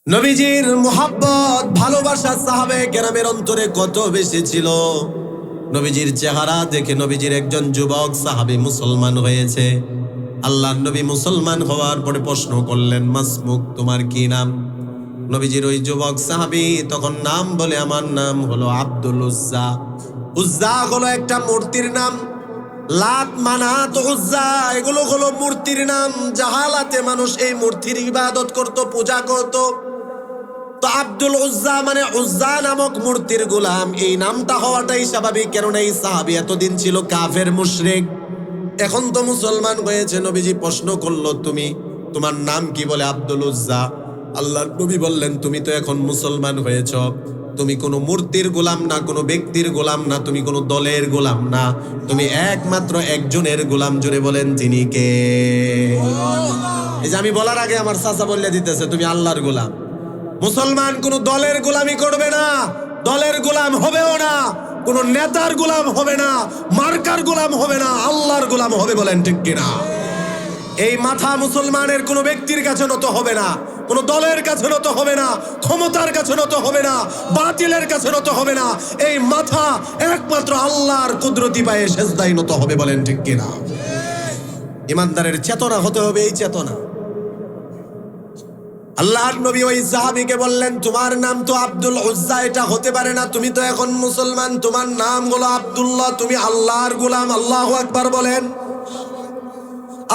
নবীজির মুহাব্বত ভালোবাসা সাহাবে কেরামের অন্তরে কত বেশি ছিল। নবীজির চেহারা দেখে নবীজির একজন যুবক সাহাবী মুসলমান হয়েছে। আল্লাহর নবী মুসলমান হওয়ার পরে প্রশ্ন করলেন, মাসমুক, তোমার কি নাম? নবীজির ওই যুবক সাহাবী তখন নাম বলে, আমার নাম হলো আব্দুল উজ্জা। উজ্জা হলো একটা মূর্তির নাম। লাত, মানাত, উজ্জা এগুলো হলো মূর্তির নাম। জাহালাতে মানুষ এই মূর্তির ইবাদত করত, পূজা করত। তো আব্দুল উজ্জা মানে উজ্জা নামক মূর্তির গোলাম, এই নামটা হওয়াটাই স্বাভাবিক, কেননা এই সাহাবী এতদিন ছিল কাফের মুশরিক, এখন তো মুসলমান হয়েছে। নবীজি প্রশ্ন করলো, তোমার নাম কি? বলে আব্দুল উজ্জা। আল্লাহর নবী বললেন, তুমি তো এখন মুসলমান হয়েছ, তুমি কোনো মূর্তির গোলাম না, কোনো ব্যক্তির গোলাম না, তুমি কোনো দলের গোলাম না, তুমি একমাত্র একজনের গোলাম। জোরে বলেন, তিনি কে? এই যে আমি বলার আগে আমার চাচা বলে দিতেছে, তুমি আল্লাহর গোলাম। মুসলমান কোন দলের গোলামি করবে না, দলের গোলাম হবেও না, কোন নেতার গোলাম হবে না, মার্কার গোলাম হবে না, আল্লাহর গোলাম হবে। বলেন ঠিক কিনা? এই মাথা মুসলমানের কোন ব্যক্তির কাছে নত হবে না, কোন দলের কাছে নত হবে না, ক্ষমতার কাছে নত হবে না, বাতিলের কাছে নত হবে না। এই মাথা একমাত্র আল্লাহর কুদরতি পায়ে সেজদায় নত হবে। বলেন ঠিক কিনা? ইমানদারের চেতনা হতে হবে, এই চেতনা। আল্লাহর নবী ওই সাহাবীকে বললেন, তোমার নাম তো আব্দুল উজ্জা, এটা হতে পারে না, তুমি তো এখন মুসলমান, তোমার নাম হলো আব্দুল্লাহ, তুমি আল্লাহর গোলাম। আল্লাহু আকবার বলেন।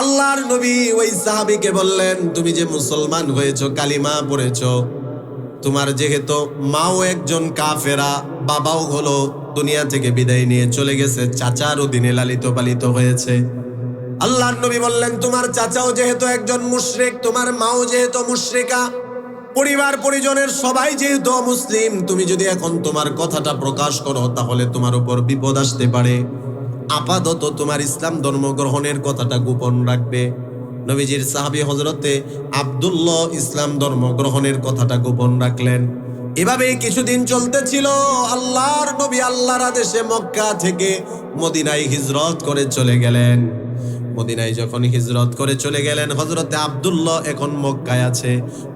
আল্লাহর নবী ওই সাহাবীকে বললেন, তুমি যে মুসলমান হয়েছো, কালিমা পড়েছো, তোমার যেহেতু মাও একজন কাফেরা, বাবাও হলো দুনিয়া থেকে বিদায় নিয়ে চলে গেছে, চাচার অধীনে লালিত পালিত হয়েছে। আল্লাহর নবী বললেন, তোমার চাচাও যেহেতু একজন মুশরিক, তোমার মাও যেহেতু মুশরিকা, পরিবার পরিজনের সবাই যেহেতু মুসলিম, তুমি যদি এখন তোমার কথাটা প্রকাশ করো তাহলে তোমার উপর বিপদ আসতে পারে। আপাতত তোমার ইসলাম ধর্ম গ্রহণের কথাটা গোপন রাখবে। নবীজির সাহাবী হযরতে আব্দুল্লাহ ইসলাম ধর্ম গ্রহণের কথাটা গোপন রাখলেন। এভাবেই কিছুদিন চলতেছিল। আল্লাহর নবী আল্লাহর আদেশে মক্কা থেকে মদিনায় হিজরত করে চলে গেলেন। মদিনায় যখন হিজরত করে চলে গেলেন, হযরতে আব্দুল্লাহ এখন মক্কায় আছে।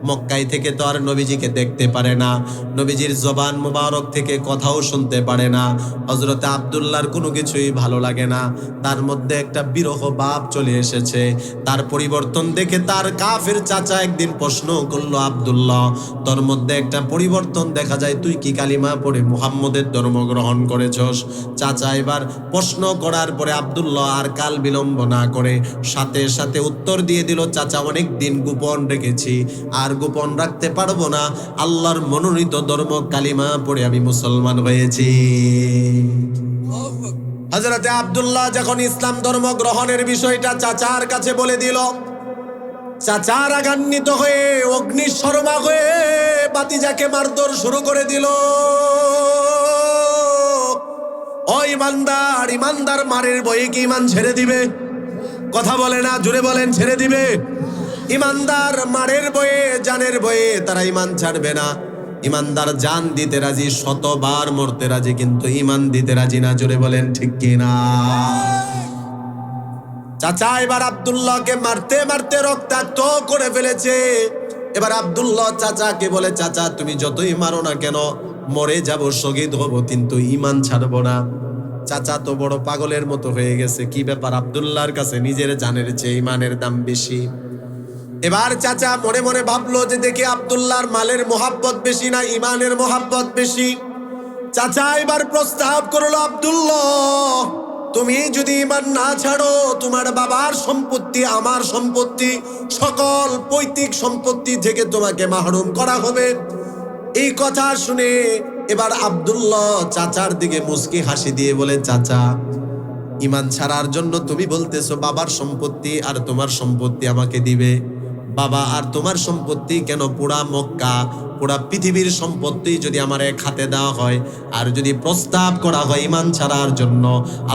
মক্কায় থেকে তো আর নবীজিকে দেখতে পারে না, নবীজির জবান মুবারক থেকে কথাও শুনতে পারে না। হযরতে আব্দুল্লাহর কোনো কিছুই ভালো লাগে না, তার মধ্যে একটা বিরহ ভাব চলে এসেছে। তার পরিবর্তন দেখে তার কাফের চাচা একদিন প্রশ্ন করলো, আব্দুল্লাহ, তোর মধ্যে একটা পরিবর্তন দেখা যায়, তুই কি কালিমা পড়ে মুহাম্মদের ধর্ম গ্রহণ করেছস? চাচা এবার প্রশ্ন করার পরে আব্দুল্লাহ আর কাল বিলম্ব না করে সাথে সাথে উত্তর দিয়ে দিল, চাচা, অনেক দিন গোপন রেখেছি, আর গোপন রাখতে পারবো না, আল্লাহর মনোনীত ধর্ম কালিমা পড়ে আমি মুসলমান হয়েছি। হযরতে আব্দুল্লাহ যখন ইসলাম ধর্ম গ্রহণের বিষয়টা চাচার কাছে বলে দিল, চাচা রাগান্বিত হয়ে অগ্নিশর্মা হয়ে বাতিজাকে মারধর শুরু করে দিল। ও ইমানদার, ইমানদার মারের ভয়ে কি ইমান ছেড়ে দিবে? কথা বলে না, জুড়ে বলেন, ছেড়ে দিবে? ইমানদার মারের ভয়ে, জানের ভয়ে তারা ইমান ছাড়বে না। ইমানদার জান দিতে রাজি, শতবার মরতে রাজি, কিন্তু ইমান দিতে রাজি না। জুড়ে বলেন ঠিক কিনা? চাচা এবার আব্দুল্লাহকে মারতে মারতে রক্তাক্ত করে ফেলেছে। এবার আব্দুল্লাহ চাচাকে বলে, চাচা, তুমি যতই মারো না কেন, মরে যাব, শহীদ হব, কিন্তু ইমান ছাড়বো না। চাচা তো বড় পাগলের মতো হয়ে গেছে, কি ব্যাপার, আব্দুল্লাহর কাছে নিজের জানের চেয়ে ইমানের দাম বেশি। এবার চাচা মনে মনে ভাবলো যে দেখি আব্দুল্লাহর মালের মোহাব্বত বেশি না ইমানের মোহাব্বত বেশি। চাচা এবার প্রস্তাব করলো, আব্দুল্লাহ, তুমি যদি ইমান না ছাড়ো, তোমার বাবার সম্পত্তি, আমার সম্পত্তি, সকল পৈতৃক সম্পত্তি থেকে তোমাকে মাহরুম করা হবে। এই কথা শুনে এবার আব্দুল্লাহ চাচার দিকে মুস্কি হাসি দিয়ে বলে, চাচা, ইমান ছাড়ার জন্য তুমি বলতেছো বাবার সম্পত্তি আর তোমার সম্পত্তি আমাকে দিবে? বাবা আর তোমার সম্পত্তি কেন, পুরা মক্কা, পুরা পৃথিবীর সম্পত্তি যদি আমার এক হাতে দেওয়া হয়, আর যদি প্রস্তাব করা হয় ইমান ছাড়ার জন্য,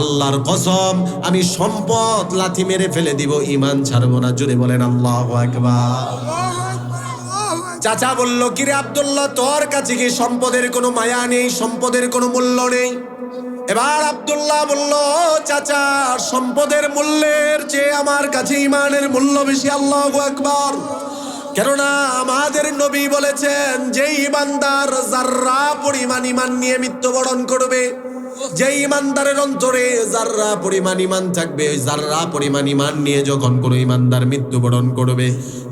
আল্লাহর কসম আমি সম্পদ লাথি মেরে ফেলে দিব, ইমান ছাড়বো না। জুড়ে বলেন আল্লাহু আকবার। চাচা বলল, কিরে আব্দুল্লাহ, তোর কাছে কি সম্পদের কোনো মায়া নেই, সম্পদের কোনো মূল্য নেই? এবার আব্দুল্লাহ বলল, চাচা, সম্পদের মূল্যের চেয়ে আমার কাছে ইমানের মূল্য বেশি। আল্লাহু আকবার। কেননা আমাদের নবী বলেছেন, যে ইমানদার যাররা পরিমাণ ইমান নিয়ে মৃত্যুবরণ করবে, যে ইমানদারের অন্তরে যাররা পরিমাণ ইমান থাকবে, ওই যাররা পরিমাণ ইমান নিয়ে যখন কোনো ইমানদার মৃত্যুবরণ করবে,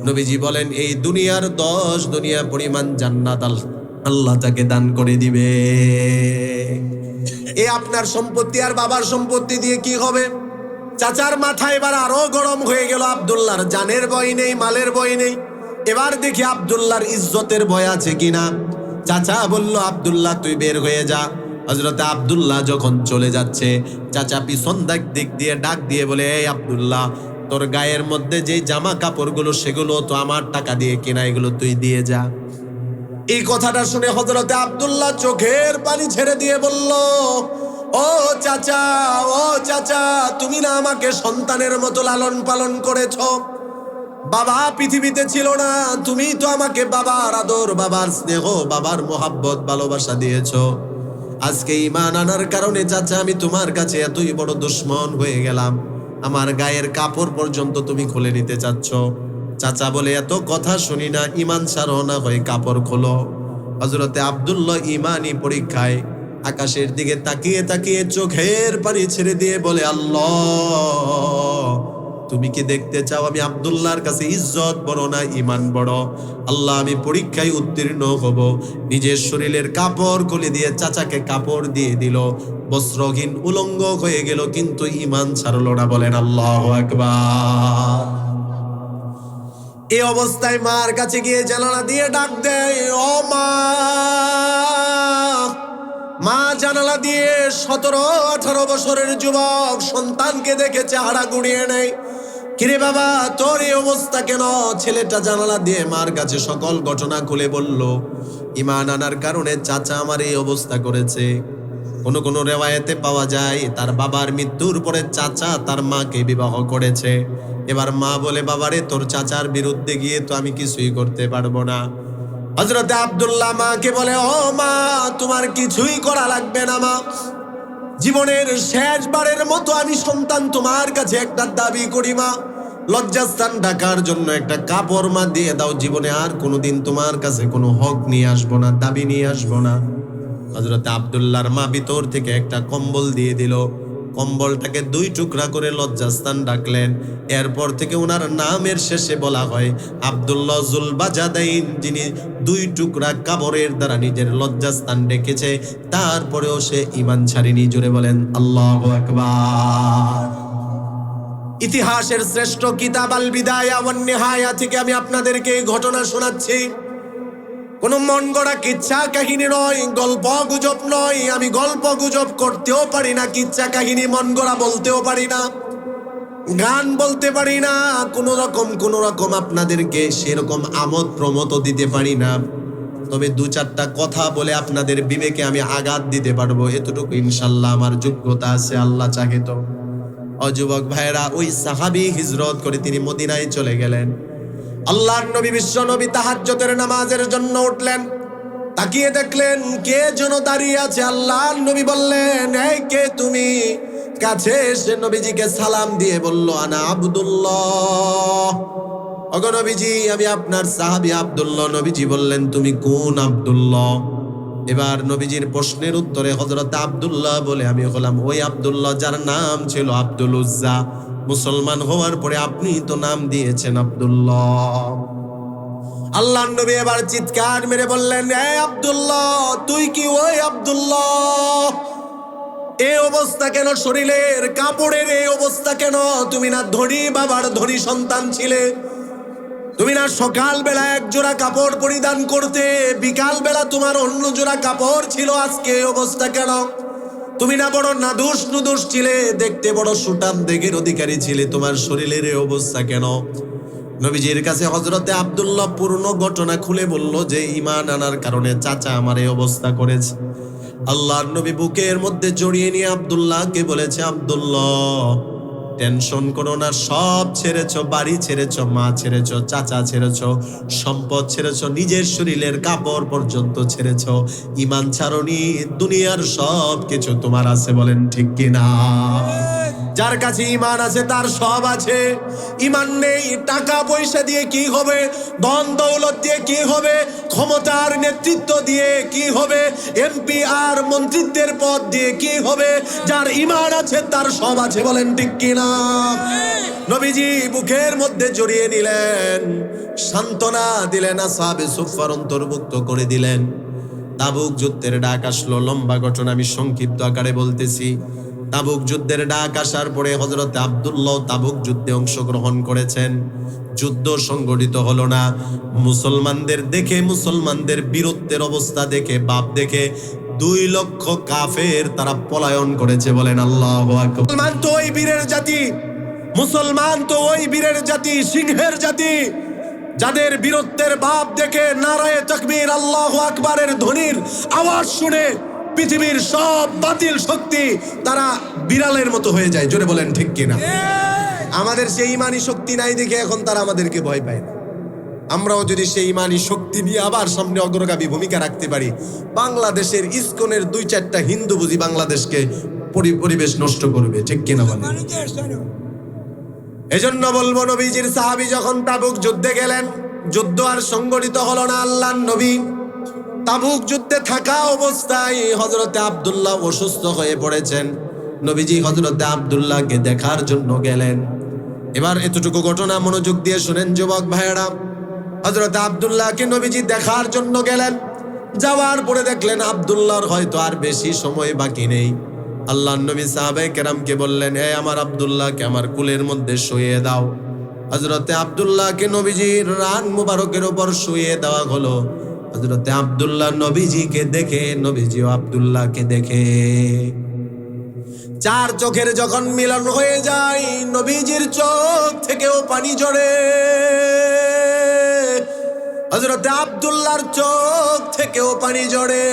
নবীজি বলেন এই দুনিয়ার 10 দুনিয়া পরিমাণ জান্নাত আল্লাহ তাকে দান করে দিবে। এ আপনার সম্পত্তি আর বাবার সম্পত্তি দিয়ে কি হবে? চাচার মাথা এবার আরো গরম হয়ে গেল। আব্দুল্লাহর জানের ভয় নেই, মালের ভয় নেই, এবার দেখি আব্দুল্লাহর ইজ্জতের ভয় আছে কিনা। চাচা বলল, আব্দুল্লাহ তুই বের হয়ে যা। হযরতে আব্দুল্লাহ যখন চলে যাচ্ছে, চাচা পিছন দিক দিয়ে ডাক দিয়ে বলে, এই আব্দুল্লাহ, তোর গায়ের মধ্যে যে জামা কাপড়গুলো সেগুলো তো আমার টাকা দিয়ে কেনা, এগুলো তুই দিয়ে যা। এই কথাটা শুনে হযরতে আব্দুল্লাহ চোখের পানি ছেড়ে দিয়ে বলল, ও চাচা, ও চাচা, তুমি না আমাকে সন্তানের মতো লালন পালন করেছ? বাবা পৃথিবীতে ছিল না, তুমি তো আমাকে বাবার আদর, বাবার স্নেহ, বাবার মোহাব্বত, ভালোবাসা দিয়েছ। আজকে ঈমান আনার কারণে চাচা আমি তোমার কাছে এতই বড় দুশমন হয়ে গেলাম, আমার গায়ের কাপড় পর্যন্ত তুমি খুলে নিতে চাচ্ছ। চাচা বলে, এত কথা শুনি না, ঈমান ছাড়ো না হয় কাপড় খোলো। হযরতে আব্দুল্লাহ ঈমানি পরীক্ষায় আকাশের দিকে তাকিয়ে তাকিয়ে চোখের পানি ছেড়ে দিয়ে বলে, আল্লাহ, তুমি কি দেখতে চাও আমি আব্দুল্লাহর কাছে ইজ্জত বড় না ঈমান বড়? আল্লাহ, আমি পরীক্ষায় উত্তীর্ণ হব। নিজের শরীরের কাপড় খুলে দিয়ে চাচাকে কাপড় দিয়ে দিল, বস্ত্রহীন উলঙ্গ হয়ে গেল, কিন্তু ঈমান ছাড়লো না। বলেন আল্লাহু আকবার। এই অবস্থায় মার কাছে গিয়ে জানালা দিয়ে ডাক দেয়, ও মা। মা জানালা দিয়ে 17-18 বছরের যুবক সন্তানকে দেখে চেহারা গুড়িয়ে নেয়। কিরে বাবা, তোর এই অবস্থা কেন? ছেলেটা জানালা দিয়ে মার কাছে সকল ঘটনা খুলে বলল, ঈমান আনার কারণে চাচা আমার এই অবস্থা করেছে। কোন কোন রেওয়ায়েতে পাওয়া যায় তার বাবার মৃত্যুর পরে চাচা তার মাকে বিবাহ করেছে। এবার মা বলে, বাবারে, তোর চাচার বিরুদ্ধে গিয়ে তো আমি কিছুই করতে পারবো না। হযরতে আব্দুল্লাহ মাকে বলে, ও মা, তোমার কিছুই করা লাগবে না মা। জীবনের শেষবারের মতো আমি সন্তান তোমার কাছে একটা দাবি করি মা, লজ্জাস্থান ঢাকার জন্য একটা কাপড় মা দিয়ে দাও। জীবনে আর কোনোদিন তোমার কাছে কোনো হক নিয়ে আসবো না, দাবি নিয়ে আসবো না। হযরতে আব্দুল্লাহর মা ভিতর থেকে একটা কম্বল দিয়ে দিল। কম্বলটাকে 2 টুকরা করে লজ্জাস্থান ডাকলেন। এরপর থেকে ওনার নামের শেষে বলা হয় আব্দুল্লাহ জুলবাজাদাইন, যিনি 2 টুকরা কাপড়ের দ্বারা নিজের লজ্জাস্থান ডেকেছে, তারপরেও সে ঈমান ছাড়েনি। জোরে বলেন আল্লাহু আকবার। ইতিহাসের শ্রেষ্ঠ কিতাব আল বিদায়া ওয়ান নিহায়া থেকে আমি আপনাদেরকে এই ঘটনা শোনাচ্ছি। কোনো মন গড়া কিচ্ছা কাহিনী নয়, গল্প গুজব নয়। আমি গল্প গুজব করতেও পারি না, কিচ্ছা কাহিনী মন গড়া বলতেও পারি না, গান বলতে পারি না, কোন রকম আপনাদেরকে সেরকম আমোদ প্রমোদ দিতে পারি না। তবে 2-4টা কথা বলে আপনাদের বিবেকে আমি আঘাত দিতে পারবো, এতটুকু ইনশাল্লাহ আমার যোগ্যতা আছে, আল্লাহ চাহে তো। যুবক ভাইরা, ওই সাহাবী হিজরত করে তিনি মদিনায় চলে গেলেন। আল্লাহর নবী বিশ্ব নবী তাহাজ্জুদের নামাজের জন্য উঠলেন। তাকিয়ে দেখলেন কে যেন দাঁড়িয়ে আছে। আল্লাহর নবী বললেন, এই কে তুমি? কাছে এসে নবীজিকে সালাম দিয়ে বলল, আনা আব্দুল্লাহ। ওগো নবীজি, আমি আপনার সাহাবী আব্দুল্লাহ। নবীজি বললেন, তুমি কোন আব্দুল্লাহ? এবার নবীজির প্রশ্নের উত্তরে হযরত আব্দুল্লাহ বলে, আমি হলাম ওই আব্দুল্লাহ যার নাম ছিল আব্দুল উজ্জা। মুসলমান হওয়ার পরে আপনি তো নাম দিয়েছেন আব্দুল্লাহ। আল্লাহর নবী এবার চিৎকার মেরে বললেন, এই আব্দুল্লাহ, তুই কি ওই আব্দুল্লাহ? এই অবস্থা কেন? শরীরের কাপড়ের এই অবস্থা কেন? তুমি না ধনী বাবার ধনী সন্তান ছিলে? তুমি না সকাল বেলা 1 জোড়া কাপড় পরিধান করতে, বিকাল বেলা তোমার অন্য জোড়া কাপড় ছিল, আজকে এই অবস্থা কেন? তুমি না বড় নাদুস নুদুস ছিলে, দেখতে বড় সুঠাম দেহের অধিকারী ছিলে, তোমার শরীরের এই অবস্থা কেন? নবীজির কাছে হযরতে আব্দুল্লাহ পূর্ণ ঘটনা খুলে বলল যে ঈমান আনার কারণে চাচা আমার এই অবস্থা করেছে। আল্লাহর নবী বুকের মধ্যে জড়িয়ে নিয়ে আব্দুল্লাহকে বলেছে, আব্দুল্লাহ, টেনশন করো না, সব ছেড়েছো, বাড়ি ছেড়েছো, মা ছেড়েছো, চাচা ছেড়েছো, সম্পদ ছেড়েছো, নিজের শরীরের কাপড় পর্যন্ত ছেড়েছো, ঈমান ছাড়োনি, দুনিয়ার সব কিছু তোমার আছে। বলেন ঠিক কিনা? যার কাছে ঈমান আছে তার সব আছে। ঈমান নেই, টাকা পয়সা দিয়ে কি হবে, ধন দৌলত দিয়ে কি হবে, ক্ষমতার নেতৃত্ব দিয়ে কি হবে, এমপি আর মন্ত্রিত্বের পদ দিয়ে কি হবে। যার ঈমান আছে তার সব আছে, বলেন ঠিক কিনা? নবীজি বুকের মধ্যে জড়িয়ে নিলেন, সান্ত্বনা দিলেন, আসহাবে সুফফার অন্তর্ভুক্ত করে দিলেন। তাবুক যুদ্ধের ডাক আসলো। লম্বা ঘটনা আমি সংক্ষিপ্ত আকারে বলতেছি। তাবুক যুদ্ধের ডাক আসার পরে হযরতে আব্দুল্লাহ তাবুক যুদ্ধে অংশগ্রহণ করেছেন। যুদ্ধ সংগঠিত হলো না। মুসলমানদের দেখে, মুসলমানদের বীরত্বের অবস্থা দেখে, বাপ দেখে 2 লক্ষ কাফের তারা পলায়ন করেছে, বলেন আল্লাহু আকবার। মুসলমান তো ওই বীরের জাতি, মুসলমান তো ওই বীরের জাতি, সিংহের জাতি, যাদের বীরত্বের বাপ দেখে নারায়ে তাকবীর আল্লাহু আকবারের ধ্বনির আওয়াজ শুনে পৃথিবীর সব বাতিল শক্তি তারা বিড়ালের মতো হয়ে যায়। জোরে বলেন ঠিক কিনা? আমাদের সেই ইমানি শক্তি নাই দেখে এখন তারা আমাদেরকে ভয় পায় না। আমরাও যদি সেই ইমানি শক্তি নিয়ে আবার সামনে অগ্রগামী ভূমিকা রাখতে পারি, বাংলাদেশের ইসকনের 2-4টা হিন্দু বুঝি বাংলাদেশকে পরিবেশ নষ্ট করবে, ঠিক কিনা বলেন? এজন্য বলবো, নবীজির সাহাবী যখন তাবুক যুদ্ধে গেলেন, যুদ্ধ আর সংগঠিত হলো না। আল্লাহর নবী তাবুক যুদ্ধে থাকা অবস্থায় হযরতে আব্দুল্লাহ অসুস্থ হয়ে পড়েছেন। নবীজি হযরতে আব্দুল্লাহকে দেখার জন্য গেলেন। এবার এতটুকু ঘটনা মনোযোগ দিয়ে শুনেন যুবক ভাইয়েরা। হযরতে আব্দুল্লাহকে নবীজি দেখার জন্য গেলেন। যাওয়ার পরে দেখলেন আব্দুল্লাহর হয়তো আর বেশি সময় বাকি নেই। আল্লাহর নবী সাহাবায়ে কেরামকে বললেন, হে আমার আব্দুল্লাহকে আমার কুলের মধ্যে শুইয়ে দাও। হযরতে আব্দুল্লাহকে নবীজির রান মুবারকের উপর শুইয়ে দেওয়া হলো। হযরতে আব্দুল্লাহ নবীজিকে দেখে, নবীজিও আব্দুল্লাহকে দেখে। 4 চোখের যখন মিলন হয়ে যায়, নবীজির চোখ থেকেও পানি ঝরে, হযরতে আব্দুল্লাহর চোখ থেকেও পানি ঝরে।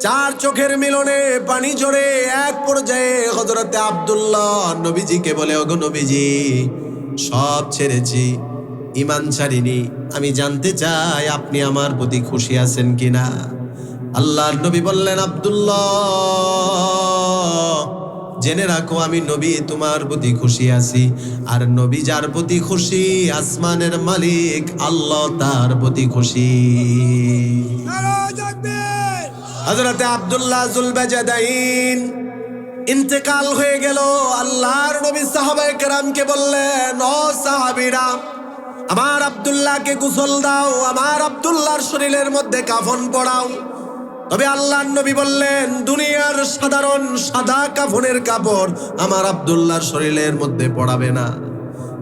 4 চোখের মিলনে পানি ঝরে এক পর্যায়ে হযরতে আব্দুল্লাহ নবীজিকে বলে, ওগো নবীজি, সব ছেড়েছি, ঈমান ছাড়িনি, আমি জানতে চাই আপনি আমার প্রতি খুশি আছেন কিনা। আল্লাহর নবী বললেন, আব্দুল্লাহ, জেনে রাখো আমি নবী তোমার প্রতি খুশি আছি, আর নবী যার প্রতি খুশি, আসমানের মালিক আল্লাহ তার প্রতি খুশি। হযরতে আব্দুল্লাহ যুলবাজাদাইন ইন্তেকাল হয়ে গেল। আল্লাহর নবী সাহাবায়ে কেরামকে বললেন, ও সাহাবীরা, আমার আব্দুল্লাহকে গোসল দাও, আমার আব্দুল্লাহর শরীরের মধ্যে কাফন পরাও। তবে আল্লাহর নবী বললেন, দুনিয়ার সাধারণ সাদা কাফনের কাপড় আমার আব্দুল্লাহর শরীরের মধ্যে পরাবে না।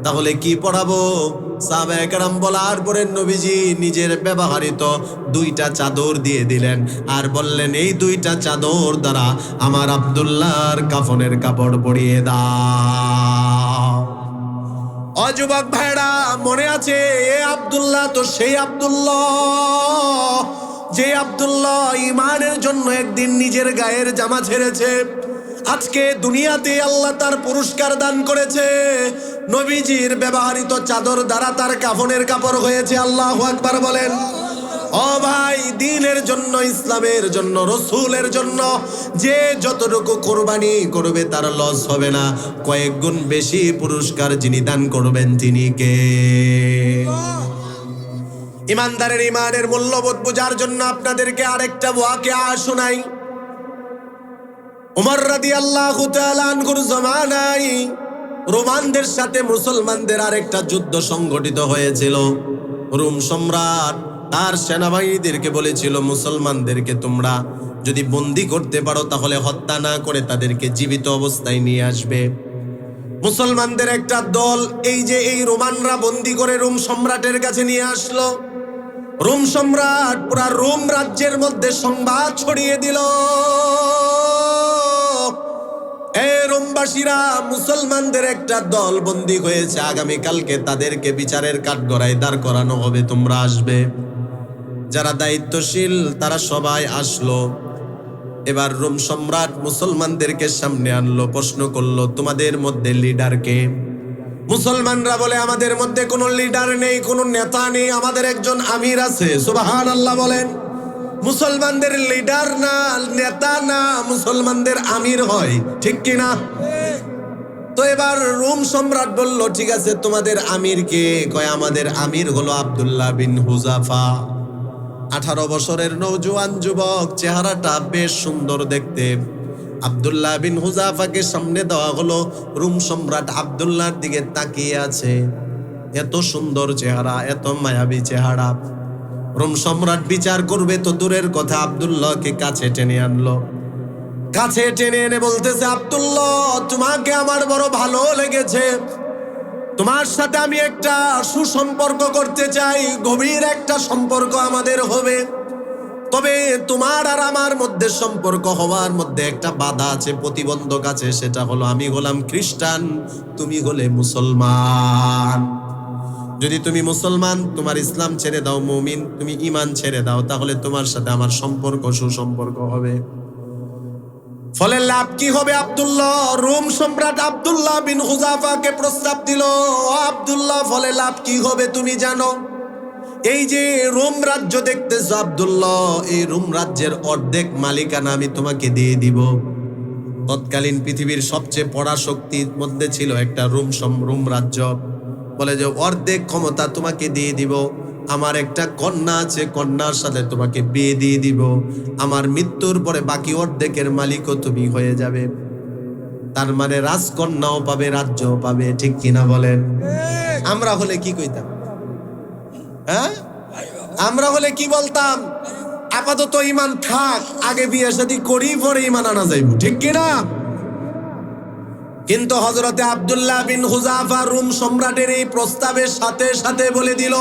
তাহলে কি পরাবো? সাহাবায়ে কেরাম বলার পরে নবীজি নিজের ব্যবহৃত 2টা চাদর দিয়ে দিলেন, আর বললেন, এই 2টা চাদর দ্বারা আমার আব্দুল্লাহর কাফনের কাপড় পরিয়ে দাও। যুবক ভাইরা, মনে আছে এ আব্দুল্লাহ তো সেই আব্দুল্লাহ যে আব্দুল্লাহ ঈমানের জন্য একদিন নিজের গায়ের জামা ছেড়েছে। আজকে দুনিয়াতে আল্লাহ তার পুরস্কার দান করেছে, নবীজির ব্যবহৃত চাদর দ্বারা তার কাফনের কাপড় হয়েছে। আল্লাহু আকবার বলেন। ও ভাই, দ্বীনের জন্য, ইসলামের জন্য, রাসূলের জন্য যে যতটুকু কুরবানি করবে তার লস হবে না। কয়েক গুণ বেশি পুরস্কার যিনি দান করবেন তিনি কে? ইমানদারের ইমানের মূল্যবোধ বোঝার জন্য আপনাদেরকে আরেকটা ওয়াকিয়া শোনাই। উমর রাদিয়াল্লাহু তাআলা আনহুর জামানায় রোমানদের সাথে মুসলমানদের আরেকটা যুদ্ধ সংগঠিত হয়েছিল। রোম সম্রাট তার সেনাবাহিনীদেরকে বলেছিল, মুসলমানদেরকে তোমরা যদি বন্দী করতে পারো তাহলে হত্যা না করে তাদেরকে জীবিত অবস্থায় নিয়ে আসবে। মুসলমানদের একটা দল এই রোমানরা বন্দী করে রোম সম্রাটের কাছে নিয়ে আসলো। রোম সম্রাট পুরা রোম রাজ্যের মধ্যে সংবাদ ছড়িয়ে দিল, রোমবাসীরা মুসলমানদের একটা দল বন্দী হয়েছে, আগামীকালকে তাদেরকে বিচারের কাঠগড়ায় দাঁড় করানো হবে, তোমরা আসবে। যারা দায়িত্বশীল তারা সবাই আসলো। এবার রোম সম্রাট মুসলমানদেরকে সামনে আনলো, প্রশ্ন করলো, তোমাদের মধ্যে লিডার কে? মুসলমানরা বলে, আমাদের মধ্যে কোনো লিডার নেই, কোনো নেতা নেই, আমাদের একজন আমির আছে। সুবহানাল্লাহ বলেন। মুসলমানদের লিডার না, নেতা না, মুসলমানদের আমির হয়, ঠিক কিনা? তো এবার রোম সম্রাট বলল, ঠিক আছে তোমাদের আমির কে? কয় আমাদের আমির হলো আব্দুল্লাহ বিন হুযাফা। 18 বছরের নওজোয়ান যুবক, চেহারাটা বেশ সুন্দর দেখতে। আব্দুল্লাহ বিন হুযাফাকে সামনে দেওয়া হলো। রোম সম্রাট আব্দুল্লাহর দিকে তাকিয়ে আছে। এত সুন্দর চেহারা, এত মায়াবী চেহারা। রোম সম্রাট বিচার করবে তো দূরের কথা, আব্দুল্লাহকে কাছে টেনে আনলো। কাছে টেনে এনে বলতেছে, আব্দুল্লাহ তোমাকে আমার বড় ভালো লেগেছে, তোমার সাথে আমি একটা সুসম্পর্ক করতে চাই, গভীর একটা সম্পর্ক আমাদের হবে। তবে তোমার আর আমার মধ্যে সম্পর্ক হওয়ার মধ্যে একটা বাধা আছে, প্রতিবন্ধক আছে। সেটা হলো আমি হলাম খ্রিস্টান, তুমি হলে মুসলমান। যদি তুমি মুসলমান, তোমার ইসলাম ছেড়ে দাও, মুমিন তুমি ঈমান ছেড়ে দাও, তাহলে তোমার সাথে আমার সম্পর্ক সুসম্পর্ক হবে। ফলে লাভ কি হবে? আব্দুল্লাহ, রোম সম্রাট আব্দুল্লাহ বিন হুযাফাকে প্রস্তাব দিল, আব্দুল্লাহ ফলে লাভ কি হবে তুমি জানো? এই যে রোম রাজ্য দেখতেছো আব্দুল্লাহ, এই রোম রাজ্যের অর্ধেক মালিকানা আমি তোমাকে দিয়ে দিব। তৎকালীন পৃথিবীর সবচেয়ে পরাশক্তির মধ্যে ছিল একটা রোম রাজ্য। বলে যে অর্ধেক ক্ষমতা তোমাকে দিয়ে দিব। আমার একটা কন্যা আছে, কন্যার সাথে তোমাকে বিয়ে দিয়ে দিব। আমার মৃত্যুর পরে বাকি অর্ধেকের মালিকও তুমি হয়ে যাবে। তার মানে রাজকন্যাও পাবে, রাজ্যও পাবে। ঠিক কিনা বলেন? আমরা হলে কি কইতাম? হ্যাঁ, আমরা হলে কি বলতাম? আপাতত ঈমান থাক, আগে বিয়ে শাদী করি, পরে ঈমান আনা যাইব। ঠিক কিনা? কিন্তু হযরতে আব্দুল্লাহ বিন হুযাফা রোম সম্রাটের এই প্রস্তাবের সাথে সাথে বলে দিল,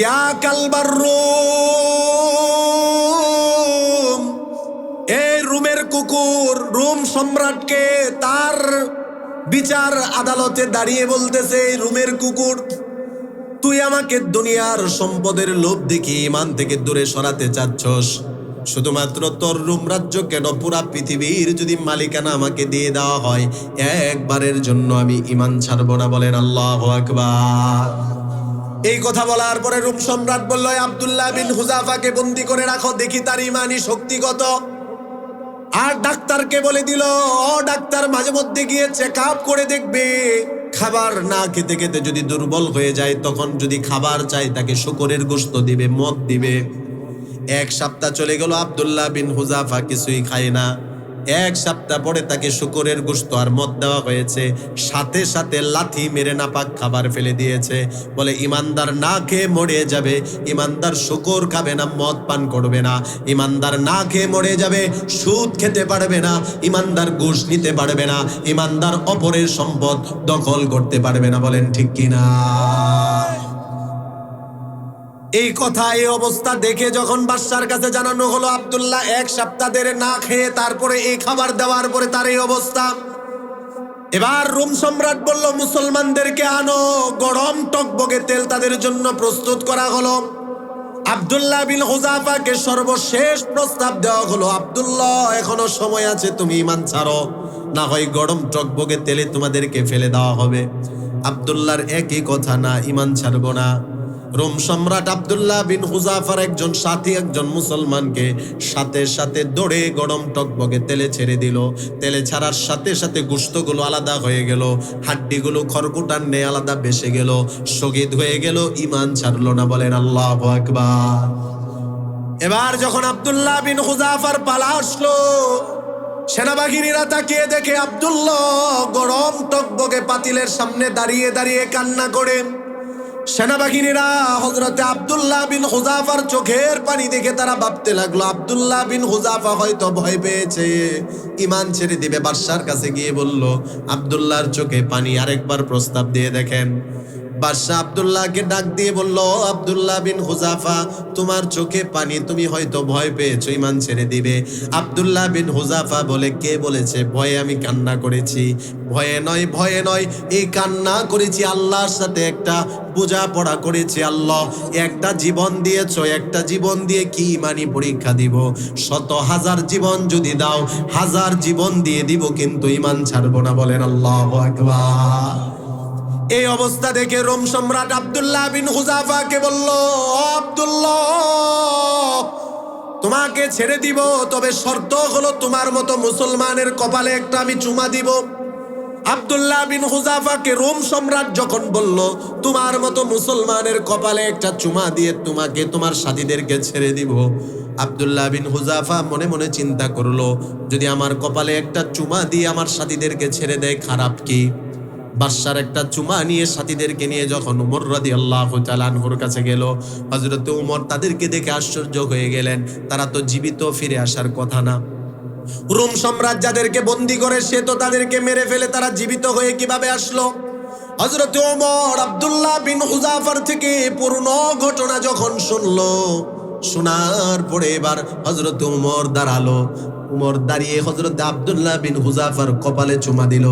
ইয়া কালবার রোম, এই রোমের কুকুর। রোম সম্রাটকে তার বিচার আদালতে দাঁড়িয়ে বলতেছে, রোমের কুকুর, তুই আমাকে দুনিয়ার সম্পদের লোভ দেখিয়ে ঈমান থেকে দূরে সরাতে চাচ্ছস। শুধুমাত্র তোর রোম রাজ্য কেন, পুরা পৃথিবীর যদি মালিকানা আমাকে দিয়ে দেওয়া হয়, একবারের জন্য আমি ঈমান ছাড়বো না। বলেন আল্লাহু আকবার। এই কথা বলার পরে রোম সম্রাট বলল, আব্দুল্লাহ বিন হুযাফাকে বন্দী করে রাখো, দেখি তার ঈমানি শক্তি কত। আর ডাক্তারকে বলে দিল, ও ডাক্তার, মাঝে মধ্যে গিয়ে চেক আপ করে দেখবে। খাবার না খেতে খেতে যদি দুর্বল হয়ে যায়, তখন যদি খাবার চাই তাকে শূকরের গোশত দিবে, মদ দিবে। 1 সপ্তাহ চলে গেল, আব্দুল্লাহ বিন হুযাফা কিছুই খায় না। 1 সপ্তাহ পরে তাকে শূকরের গোশত আর মদ দেওয়া হয়েছে। সাথে সাথে লাথি মেরে নাপাক খাবার ফেলে দিয়েছে। বলে ইমানদার না খেয়ে মরে যাবে, ইমানদার শূকর খাবে না, মদ পান করবে না। ইমানদার না খেয়ে মরে যাবে, সুদ খেতে পারবে না, ইমানদার ঘুষ নিতে পারবে না, ইমানদার অপরের সম্পদ দখল করতে পারবে না। বলেন ঠিক কিনা? এই কথা, এই অবস্থা দেখে যখন বাদশার কাছে জানানো হলো, আব্দুল্লাহ 1 সপ্তাহ ধরে না খেয়ে, তারপরে এই খাবার দেওয়ার পরে তার এই অবস্থা। এবার রোম সম্রাট বলল, মুসলমানদেরকে আনো, গরম টকবগে তেল তাদের জন্য প্রস্তুত করা হলো। আব্দুল্লাহ বিন হুযাফাকে সর্বশেষ প্রস্তাব দেওয়া হলো, আব্দুল্লাহ এখনো সময় আছে, তুমি ঈমান ছাড়ো, না হয় গরম টকবগে তেলে তোমাদেরকে ফেলে দেওয়া হবে। আব্দুল্লাহর একই কথা, না ঈমান ছাড়বো না। রোম সম্রাট আব্দুল্লাহ বিন হুযাফার একজন সাথী, একজন মুসলমানকে সাথে সাথে দৌড়ে গরম টকবগে তেলে ছেড়ে দিল। তেলে ছাড়ার সাথে সাথে গোশতগুলো আলাদা হয়ে গেল, হাড্ডিগুলো খড়কুটার নে আলাদা বেসে গেল, শহীদ হয়ে গেল, ঈমান ছাড়লো না। বলেন আল্লাহু আকবার। এবার যখন আব্দুল্লাহ বিন হুযাফার পালা আসলো, সেনাবাহিনীরা তাকিয়ে দেখে আব্দুল্লাহ গরম টকবগে পাতিলের সামনে দাঁড়িয়ে দাঁড়িয়ে কান্না করে। সেনাবাহিনীরা হযরতে আব্দুল্লাহ বিন হুযাফার চোখের পানি দেখে তারা ভাবতে লাগলো, আব্দুল্লাহ বিন হুযাফা হয়তো ভয় পেয়েছে, ঈমান ছেড়ে দিবে। বাদশার কাছে গিয়ে বলল, আব্দুল্লাহর চোখে পানি। আরেকবার প্রস্তাব দিয়ে দেখেন। বাদশাহ আব্দুল্লাহকে ডাক দিয়ে বলল, আব্দুল্লাহ বিন হুযাফা, তোমার চোখে পানি, তুমি হয়তো ভয় পেয়েছো, ঈমান ছেড়ে দিবে। আব্দুল্লাহ বিন হুযাফা বলে, কে বলেছে ভয়ে আমি কান্না করেছি? ভয়ে নয়, ভয়ে নয়, এই কান্না করেছি আল্লাহর সাথে একটা বোঝাপড়া করেছি। আল্লাহ একটা জীবন দিয়েছো, একটা জীবন দিয়ে কি ঈমানি পরীক্ষা দিব? 100,000 জীবন যদি দাও, 1000 জীবন দিয়ে দিব, কিন্তু ঈমান ছাড়বো না। বলেন আল্লাহু আকবার। এই অবস্থা দেখে রোম সম্রাট আব্দুল্লাহ বিন হুযাফাকে বলল, আব্দুল্লাহ তোমাকে ছেড়ে দিব, তবে শর্ত হলো তোমার মতো মুসলমানের কপালে একটা আমি চুমা দিব। আব্দুল্লাহ বিন হুযাফাকে রোম সম্রাট যখন বলল, তোমার মতো মুসলমানের কপালে একটা চুমা দিয়ে তোমাকে তোমার সাথীদেরকে ছেড়ে দিব, আব্দুল্লাহ বিন হুযাফা মনে মনে চিন্তা করলো, যদি আমার কপালে একটা চুমা দিয়ে আমার সাথীদেরকে ছেড়ে দেয় খারাপ কি? বাদশার একটা চুমা নিয়ে সাথীদেরকে নিয়ে যখন উমর রাদিয়াল্লাহু তাআলা আনহুর কাছে গেল, হযরত উমর তাদেরকে দেখে আশ্চর্য হয়ে গেলেন, তারা তো জীবিত ফিরে আসার কথা না। রোম সম্রাট যাদেরকে বন্দী করে সে তো তাদেরকে মেরে ফেলে, তারা জীবিত হয়ে কিভাবে আসলো? হযরত ওমর আব্দুল্লাহ বিন হুযাফার থেকে পুরনো ঘটনা যখন শুনলো, শোনার পরে এবার হযরত ওমর দাঁড়ালো। উমর দাঁড়িয়ে হযরত আব্দুল্লাহ বিন হুযাফার কপালে চুমা দিল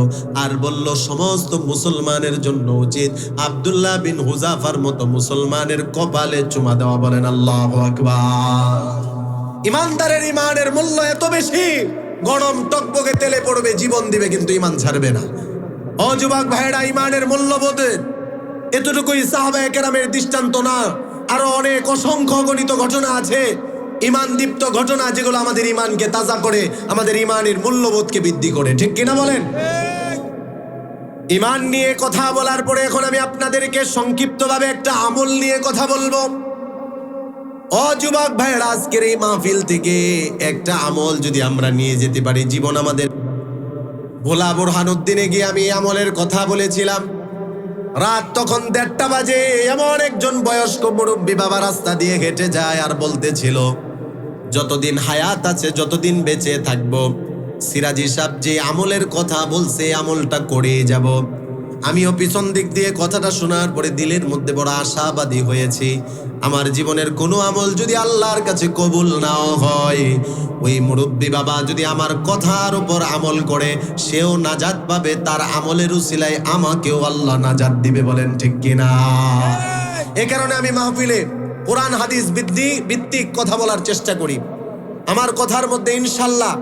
আর বলল, সমস্ত মুসলমানের জন্য উচিত আব্দুল্লাহ বিন হুযাফার মতো মুসলমানের কপালে চুমা দেওয়া। বলেন আল্লাহু আকবার। ইমানদারের ইমানের মূল্য এত বেশি, গরম টকবকে তেলে পড়বে, জীবন দিবে কিন্তু ইমান ছাড়বে না। ও যুবক ভাইরা, ইমানের মূল্যবোধের এতটুকুই সাহাবায়ে কেরামের দৃষ্টান্ত না, আরো অনেক অসংখ্য গণিত ঘটনা আছে, ইমান দীপ্ত ঘটনা, যেগুলো আমাদের ইমানকে তাজা করে, আমাদের ইমানের মূল্যবোধকে বৃদ্ধি করে। ঠিক কিনা বলেন? ইমান নিয়ে কথা বলার পরে এখন আমি আপনাদেরকে সংক্ষিপ্তভাবে একটা আমল নিয়ে কথা বলবো। ও যুবক ভাইরা, আজকের এই মাহফিল থেকে একটা আমল যদি আমরা নিয়ে যেতে পারি, জীবন আমাদের। ভোলা বুরহানুদ্দিনে গিয়ে আমি আমলের কথা বলেছিলাম। রাত তখন 1:30 বাজে। এমন একজন বয়স্ক মুরব্বী বাবা রাস্তা দিয়ে হেঁটে যায় আর বলতেছিল, যতদিন হায়াত আছে, যতদিন বেঁচে থাকবো, সিরাজি সাহেব যে আমলের কথা বলছে আমলটা করে যাব। আমিও পিছন দিক দিয়ে কথাটা শোনার পরে দিলের মধ্যে বড় আশাবাদী হয়েছি। আমার জীবনের কোনো আমল যদি আল্লাহর কাছে কবুল নাও হয়, ওই মুরব্বী বাবা যদি আমার কথার উপর আমল করে, সেও নাজাত পাবে, তার আমলের উসিলায় আমাকেও আল্লাহ নাজাত দিবে। বলেন ঠিক কিনা? এ কারণে আমি মাহফিলে কোরআন হাদিস ভিত্তিক কথা বলার চেষ্টা করি। আমার কথার মধ্যে ইনশাল্লাহ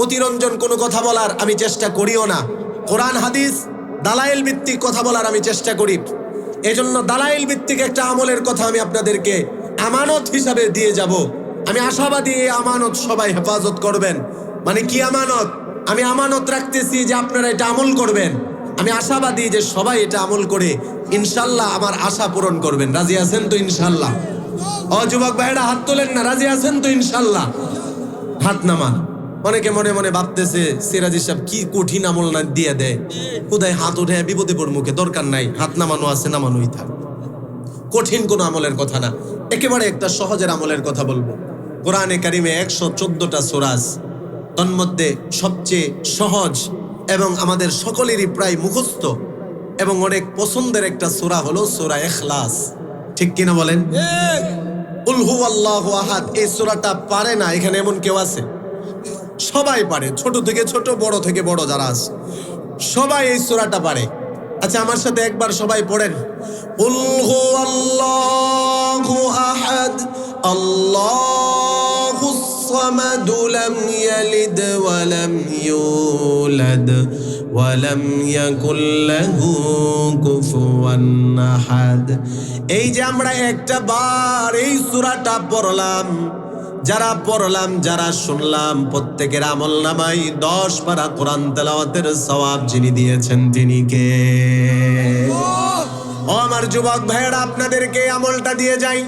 অতিরঞ্জন কোনো কথা বলার আমি চেষ্টা করিও না। কোরআন হাদিস দালাইল ভিত্তিক কথা বলার আমি চেষ্টা করি। এজন্য দালাইল ভিত্তিক একটা আমলের কথা আমি আপনাদেরকে আমানত হিসাবে দিয়ে যাব। আমি আশাবাদী এই আমানত সবাই হেফাজত করবেন। মানে কি আমানত? আমি আমানত রাখতেছি যে আপনারা এটা আমল করবেন। আমি আশাবাদী যে সবাই এটা আমল করে ইনশাল্লাহ আমার আশা পূরণ করবেন। রাজি আছেন তো ইনশাল্লাহ? ও যুবক ভাইরা, হাত তোলেন না। রাজি আছেন তো ইনশাল্লাহ? হাত নামান। অনেকে মনে মনে ভাবতেছে, সিরাজি সাহেব কি কঠিন আমল না দিয়ে দেয়, কোথায় হাত উঠে বিপদে পড় মুখে, দরকার নাই, হাত নামানো আছে, নামানোই থাক। কঠিন কোনো আমলের কথা না, একেবারে একটা সহজের আমলের কথা বলবো। কোরআনে কারিমে 114টা সূরা, তন্মধ্যে সবচেয়ে সহজ এবং আমাদের সকলেরই প্রায় মুখস্থ এবং অনেক পছন্দের একটা সূরা হলো সূরা ইখলাস। ঠিক কিনা বলেন? কুল হুয়াল্লাহু আহাদ। এই সূরাটা পারে না এখানে এমন কেউ আছে? সবাই পারে, ছোট থেকে ছোট, বড় থেকে বড় যারা আছে সবাই এই সূরাটা পারে। আচ্ছা, আমার সাথে একবার সবাই পড়েন, কুল হুয়াল্লাহু আহাদ আল্লাহুস সামাদ লাম ইয়ালিদ ওয়া লাম ইউলাদ ওয়া লাম ইয়াকুল লাহু কুফুয়ান আহাদ। এই যে আমরা একটা বার এই সূরাটা পড়লাম, যারা পড়লাম, যারা শুনলাম, প্রত্যেকের আমল নামাই 10 পারা কোরআন তেলাওয়াতের সওয়াব যিনি দিয়েছেন তিনি কে? ও আমার যুবক ভাইয়েরা, আপনাদেরকে আমলটা দিয়ে যাই।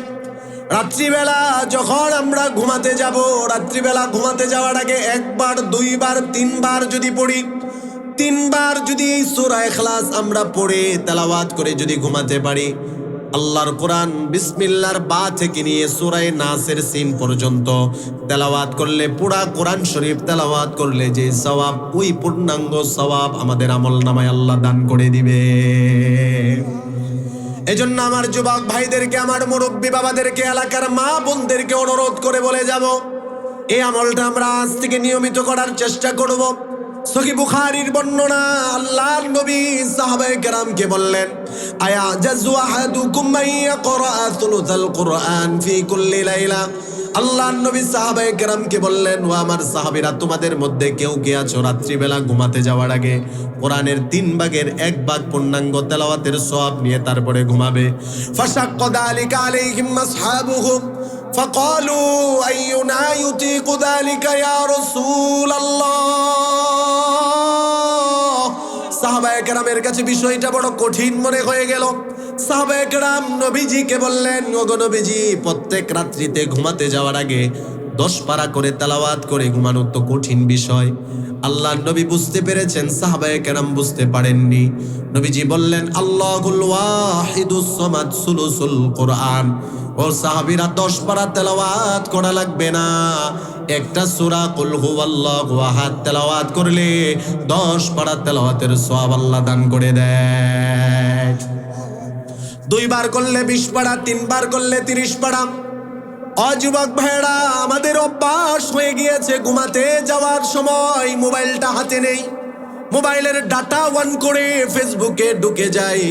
রাত্রিবেলা যখন আমরা ঘুমাতে যাব, রাত্রিবেলা ঘুমাতে যাওয়ার আগে 1 বার 2 বার 3 বার যদি পড়ি, 3 বার যদি এই সূরা ইখলাস আমরা পড়ে তেলাওয়াত করে যদি ঘুমাতে পারি, আল্লাহর কোরআন বিসমিল্লাহর বা থেকে নিয়ে সূরা নাসের সিন পর্যন্ত তেলাওয়াত করলে, পুরা কোরআন শরীফ তেলাওয়াত করলে যে সওয়াব, ওই পূর্ণাঙ্গ সওয়াব আমাদের আমলনামায় আল্লাহ দান করে দিবে। এজন্য আমার যুবক ভাইদেরকে, আমার মুরব্বী বাবাদেরকে, এলাকার মা বোনদেরকে অনুরোধ করে বলে যাব, এই আমলটা আমরা আজ থেকে নিয়মিত করার চেষ্টা করব। সহিহ বুখারীর বর্ণনা, আল্লাহর নবী সাহাবায়ে কেরামকে বললেন, আয়াজাজু আহাদুকুম মাইয়াকরা সুলুসাল কুরআন ফি কুল্লি লাইলা। আল্লাহর নবী সাহাবায়ে কেরামকে বললেন, ও আমার সাহাবীরা, তোমাদের মধ্যে কেউ কে আছো রাত্রিবেলা ঘুমাতে যাওয়ার আগে কোরআনের 3 ভাগের 1 ভাগ পূর্ণাঙ্গ তেলাওয়াতের সওয়াব নিয়ে তারপরে ঘুমাবে। ফাশাক্কা যালিকা আলাইহিম আসহাবুহুম ফাকালু আইয়ুনা ইউতিকু যালিকা ইয়া রাসূলুল্লাহ। সাহাবায়ে কেরামের কাছে বিষয়টা বড় কঠিন মনে হয়ে গেল। সাহাবায়ে কেরাম নবীজিকে বললেন, ওগো নবীজি, প্রত্যেক রাত্রিতে ঘুমাতে যাওয়ার আগে 10 পারা করে তেলাওয়াত করে ঘুমানো তো কঠিন বিষয়। আল্লাহর নবী বুঝতে পেরেছেন, সাহাবায়ে কেরাম বুঝতে পারেননি। নবীজি বললেন, আল্লাহুল ওয়াহিদুস সামাদ সুলুসুল কোরআন। ও সাহাবীরা, 10 পারা তেলাওয়াত করা লাগবে না। একটা সূরা কুল হুয়াল্লাহু আহাদ তেলাওয়াত করলে 10 পারা তেলাওয়াতের সওয়াব আল্লাহ দান করে দেয়। 2 বার করলে 20 পারা, 3 বার করলে 30 পারা। যুবক ভাইরা, আমাদের অভ্যাস হয়ে গিয়েছে ঘুমাতে যাওয়ার সময় মোবাইলটা হাতে নেই, মোবাইলের ডাটা অন করে ফেসবুকে ঢুকে যাই,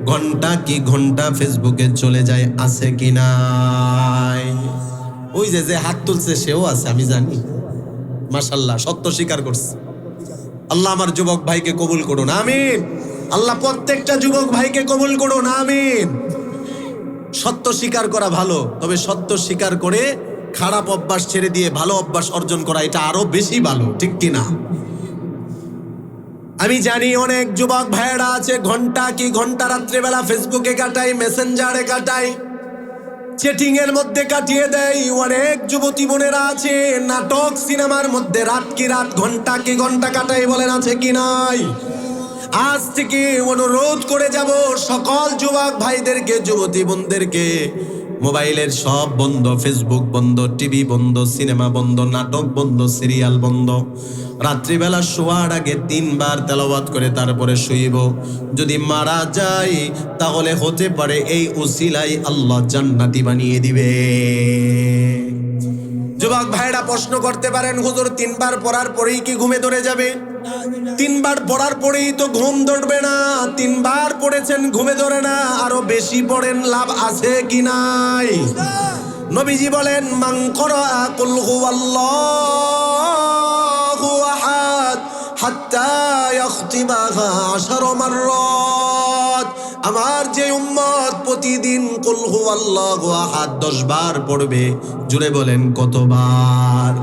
ঘন্টা কি ঘন্টা ফেসবুকে চলে যায়, আছে কি নাই? ওই যে হাত তুলছে সেও আছে, আমি জানি। মাশাআল্লাহ, সত্য স্বীকার করছে। আল্লাহ আমার যুবক ভাইকে কবুল করুন, আমিন। আল্লাহ প্রত্যেকটা যুবক ভাইকে কবুল করুন, আমিন। সত্য স্বীকার করা ভালো, তবে সত্য স্বীকার করে খারাপ অভ্যাস ছেড়ে দিয়ে ভালো অভ্যাস অর্জন করা, এটা আরো বেশি ভালো, ঠিক কিনা? আমি জানি অনেক যুবক ভাইয়েরা আছে ঘন্টা কি ঘন্টা রাত্রেবেলা ফেসবুকে কাটায়, মেসেঞ্জারে কাটায়, চ্যাটিং এর মধ্যে কাটিয়ে দেয়। অনেক যুবতী বোনেরা আছে নাটক সিনেমার মধ্যে রাত কি রাত, ঘন্টা কি ঘন্টা কাটায়, বলেন আছে কি নাই? আজ থেকে অনুরোধ করে যাব সকল যুবক ভাইদেরকে, যুবতী বোনদেরকে, মোবাইলের সব বন্ধ, ফেসবুক বন্ধ, টিভি বন্ধ, সিনেমা বন্ধ, নাটক বন্ধ, সিরিয়াল বন্ধ। রাত্রিবেলা শোয়ার আগে 3 বার তেলাওয়াত করে তারপরে শুইব। যদি মারা যায় তাহলে হতে পারে এই উসিলাই আল্লাহ জান্নাতি বানিয়ে দিবে। যুবক ভাইরা প্রশ্ন করতে পারেন, হুজুর 3 বার পড়ার পরেই কি ঘুমে ধরে যাবে? 3 বার পড়ার পরেই তো ঘুম ধরবে না। 3 বার পড়েছেন, ঘুমে ধরে না, আরো বেশি পড়েন, লাভ আছে কি নাই? নবীজি বলেন, মান ক্বারা কুল হুয়াল্লাহু আহাদ হাত্তা ইয়াখতিমাহা 10 মাররাত। আমার যে উম্মত প্রতিদিন কুল হুয়াল্লাহু আহাদ 10 বার পড়বে, জুড়ে বলেন কতবার?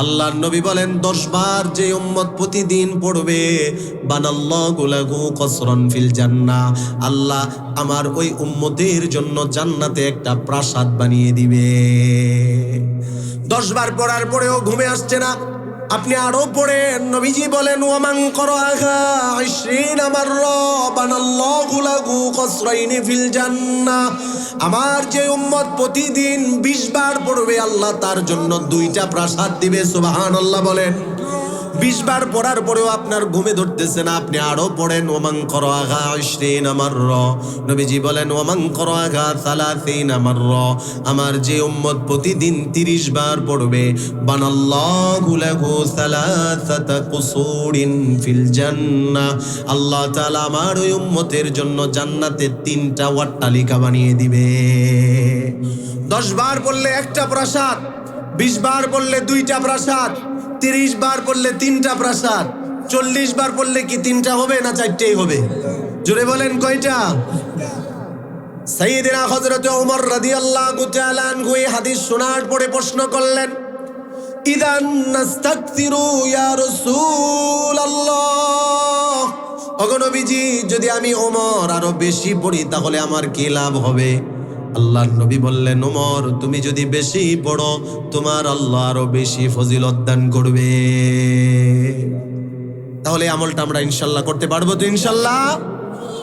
আল্লাহর নবী বলেন 10 বার যে উম্মত প্রতিদিন পড়বে, বানাল্লাহু লাহু কসরান ফিল জান্নাহ, আল্লাহ আমার ওই উম্মতের জন্য জান্নাতে একটা প্রাসাদ বানিয়ে দিবে। 10 বার পড়ার পরেও ঘুমে আসছে না, আপনি আরো পড়েন। নবীজি বলেন, ওয়ামান ক্বারাআহা 20 মাররা বানাল্লাহু লাহু কসরাইনি ফিল জান্নাহ, আমার যে উম্মত প্রতিদিন 20 বার পড়বে, আল্লাহ তার জন্য 2টা প্রাসাদ দিবে। সুবহানাল্লাহ বলেন। 20 বার পড়ার পরেও আপনার ঘুমে ধরতেছে না, আপনি আরো পড়েন, ওয়ামান ক্বারাআহা 20 মাররা। নবীজি বলেন, ওয়ামান ক্বারাআহা 30 মাররা, আমার যে উম্মত প্রতিদিন 30 বার পড়বে, বানাল্লাহু লাহু 3 কুসুরিন ফিল জান্নাহ, আল্লাহ তাআলা আমার ওই উম্মতের জন্য জান্নাতে 3টা অট্টালিকা বানিয়ে দিবে। 10 বার পড়লে একটা প্রাসাদ, 20 বার পড়লে 2টা প্রাসাদ, 30 বার পড়লে 3টা প্রাসাদ, 40 বার পড়লে কি 3টা হবে না 4টেই হবে? জোরে বলেন কয়টা? সাইয়েদনা হযরত ওমর রাদিয়াল্লাহু তাআলা আনহু এই হাদিস শোনার পরে প্রশ্ন করলেন, ইদান নাস্তাকসিরু ইয়া রাসূলুল্লাহ, ওগো নবীজি, যদি আমি ওমর আরো বেশি পড়ি তাহলে আমার কি লাভ হবে? আল্লাহর নবী বললেন, ওমর তুমি যদি বেশি পড়ো তোমার আল্লাহ আরো বেশি ফজিলত দান করবে। তাহলে আমলটা আমরা ইনশাআল্লাহ করতে পারবো তো? ইনশাআল্লাহ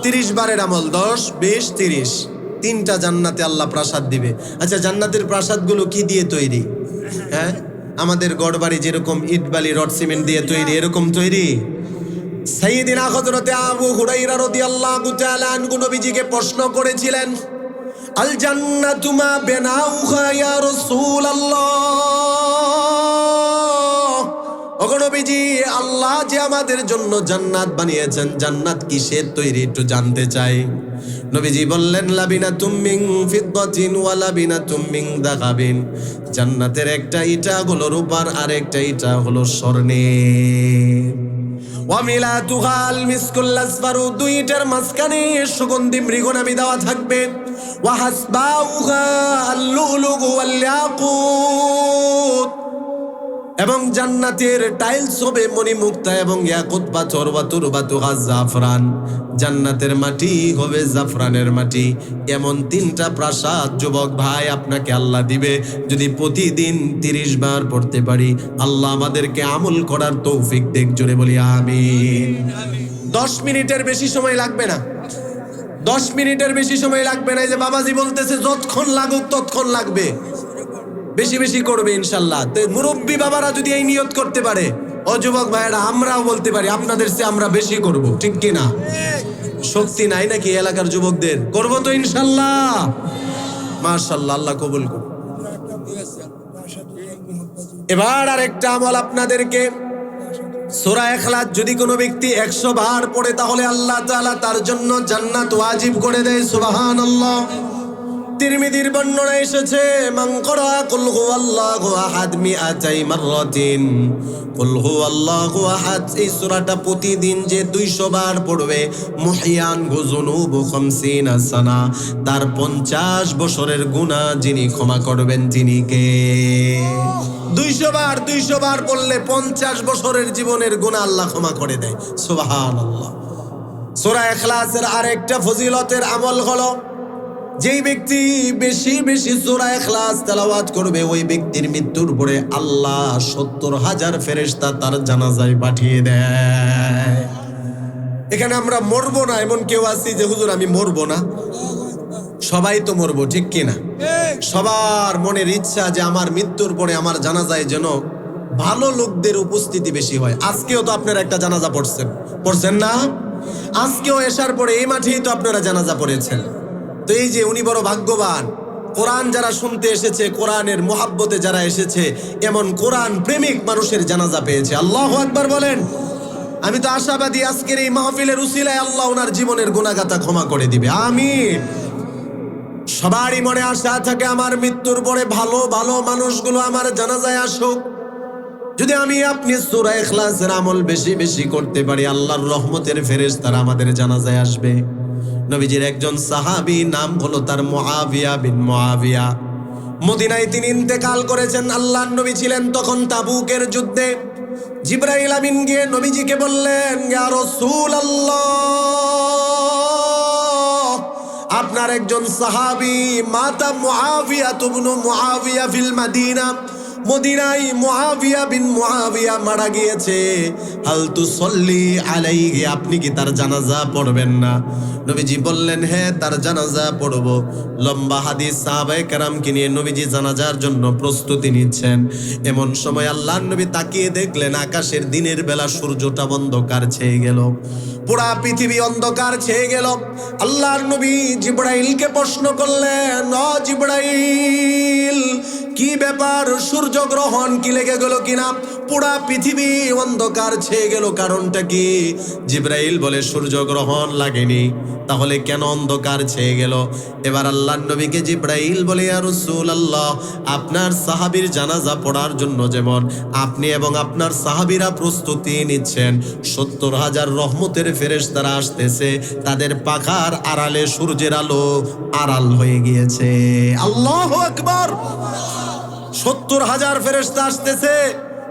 30 বারের আমল, 10, 20, 30, 3টা জান্নাতে আল্লাহ প্রাসাদ দিবে। আচ্ছা, জান্নাতের প্রাসাদগুলো কি দিয়ে তৈরি? হ্যাঁ, আমাদের গড়বাড়ি যেরকম ইট বালি রড সিমেন্ট দিয়ে তৈরি, এরকম তৈরি? সাইয়েদিনা হযরতে আবু হুরায়রা রাদিয়াল্লাহু তাআলা আনহু নবীজিকে প্রশ্ন করেছিলেন, আল জান্নাতু মা বানাউহা ইয়া রাসূলুল্লাহ, ওগো নবীজি, আল্লাহ যে আমাদের জন্য জান্নাত বানিয়েছেন, জান্নাত কিসের তৈরি একটু জানতে চাই। নবীজি বললেন, লাবিনাতুম মিন ফিদ্দাতিন ওয়া লাবিনাতুম মিন যাহাবিন, জান্নাতের একটা ইটা হলো রূপার, আর একটা ইটা হলো স্বর্ণের। ওয়া মিলাতুহা আল মিসকুল আসফারু, 2টার মাঝখানে সুগন্ধি মৃগনাভি দেওয়া থাকবে। ওয়া হাসবাউহা আল লুলু ওয়াল ইয়াকুত, এবং জান্নাতের টাইলস হবে মণিমুক্তা এবং ইয়াকুত পাথর ওয়া তুরবাতুহা জাফরান, জান্নাতের মাটি হবে জাফরানের মাটি। এমন 3টা প্রাসাদ যুবক ভাই আপনাকে আল্লাহ দিবে যদি প্রতিদিন 30 বার পড়তে পারি। আল্লাহ আমাদেরকে আমল করার তৌফিক দেখ, জোরে বলি আমিন। 10 মিনিটের বেশি সময় লাগবে না, 10 মিনিটের বেশি সময় লাগবে না। এই যে বাবাজি বলতেছে যতক্ষণ লাগুক ততক্ষণ লাগবে, বেশি বেশি করবে ইনশাল্লাহ। তো মুরব্বী বাবারা যদি এই নিয়ত করতে পারে, ও যুবক ভাইয়েরা আমরাও বলতে পারি আপনাদের চেয়ে আমরা বেশি করব, ঠিক কি না? শক্তি নাই নাকি এলাকার যুবকদের? করবো তো ইনশাল্লাহ, মাশাআল্লাহ, আল্লাহ কবুল করুন। এবার আরেকটা আমল আপনাদেরকে, সূরা ইখলাস যদি কোনো ব্যক্তি 100 বার পড়ে তাহলে আল্লাহ তাআলা তার জন্য জান্নাত ওয়াজিব করে দেয়। সুবহানাল্লাহ। তিরমিজির বর্ণনা এসেছে, মান ক্বারা কুল হুয়াল্লাহু আহাদ মিআতাই মাররাতিন, কুল হুয়াল্লাহু আহাদ এই সূরাটা প্রতিদিন যে 200 বার পড়বে, মুহিয়ান গুযুনুবু 50 সানা, তার 50 বছরের গুনাহ যিনি ক্ষমা করবেন তিনি কে? 200 বার পড়লে 50 বছরের জীবনের গুনাহ আল্লাহ ক্ষমা করে দেয়। সুবহানাল্লাহ। সূরা ইখলাসের আরেকটা ফজিলতের আমল হলো, যেই ব্যক্তি বেশি বেশি সূরা ইখলাস তেলাওয়াত করবে ওই ব্যক্তির মৃত্যুর পরে আল্লাহ 70,000 ফেরেশতা তার জানাজায় পাঠিয়ে দেয়। এখানে আমরা মরবো না এমন কেউ আছি যে হুজুর আমি মরবো না? সবাই তো মরবো, ঠিক কিনা? সবার মনের ইচ্ছা যে আমার মৃত্যুর পরে আমার জানাজায় যেন ভালো লোকদের উপস্থিতি বেশি হয়। আজকেও তো আপনারা একটা জানাজা পড়ছেন না? আজকেও এশার পরে এই মাঠেই তো আপনারা জানাজা পড়েছেন। তো এই যে উনি বড় ভাগ্যবান, কোরআন যারা শুনতে এসেছে, কোরআনের মোহাব্বতে যারা এসেছে, এমন কোরআন প্রেমিক মানুষের জানাজা পেয়েছে। আল্লাহু আকবার বলেন। আমি তো আশাবাদী আজকের এই মাহফিলের উসিলায় আল্লাহ ওনার জীবনের গুনাহগাতা ক্ষমা করে দিবে, আমিন। সবারই মনে আশা থাকে আমার মৃত্যুর পরে ভালো ভালো মানুষগুলো আমার জানাজায় আসুক। যদি আমি আপনি সূরা ইখলাসের আমল বেশি বেশি করতে পারি, আল্লাহর রহমতের ফেরেশতারা আমাদের জানাজায় আসবে। নবীজির একজন সাহাবী, নাম হলো তার মুআবিয়া বিন মুআবিয়া, মদিনায় তিনি ইন্তেকাল করেছেন। আল্লাহর নবী ছিলেন তখন তাবুকের যুদ্ধে। জিবরাইল আমিন গিয়ে নবীজিকে বললেন, ইয়া রাসূলুল্লাহ, আপনার একজন সাহাবী মাতা মুআবিয়া ইবনে মুআবিয়া ফিল মাদিনা, মদিনায় মুআবিয়া বিন মুআবিয়া মারা গিয়েছে। হাল তুসাল্লি আলাইহি, আপনি কি তার জানাজা পড়বেন না? নবীজি বললেন, হ্যাঁ তার জানাজা পড়ব। লম্বা হাদিস, সাহাবায়ে কেরামকে নিয়ে নবীজি জানাজার জন্য প্রস্তুতি নিচ্ছেন। এমন সময় আল্লাহর নবী তাকিয়ে দেখলেন আকাশের দিনের বেলা সূর্যটা অন্ধকার ছেয়ে গেল, পুরা পৃথিবী অন্ধকার ছেয়ে গেল। আল্লাহর নবী জিবরাইলকে প্রশ্ন করলেন, ও জিবরাইল, কি ব্যাপার, সূর্যগ্রহণ কি লেগে গেল কিনা? পুরা পৃথিবী অন্ধকার ছেয়ে গেল, কারণটা কি? জিবরাইল বলে, সূর্যগ্রহণ লাগেনি, তাহলে কেন অন্ধকার ছেয়ে গেল? এবার আল্লাহর নবীকে জিবরাইল বলে, ইয়া রাসূলুল্লাহ, আপনার সাহাবীর জানাজা পড়ার জন্য যেমন আপনি এবং আপনার সাহাবীরা প্রস্তুতি নিচ্ছেন, 70,000 রহমতের ফেরেশতারা আসতেছে, তাদের পাখার আড়ালে সূর্যের আলো আড়াল হয়ে গিয়েছে। আল্লাহু আকবার। 70,000 ফেরেশতা আসতেছে,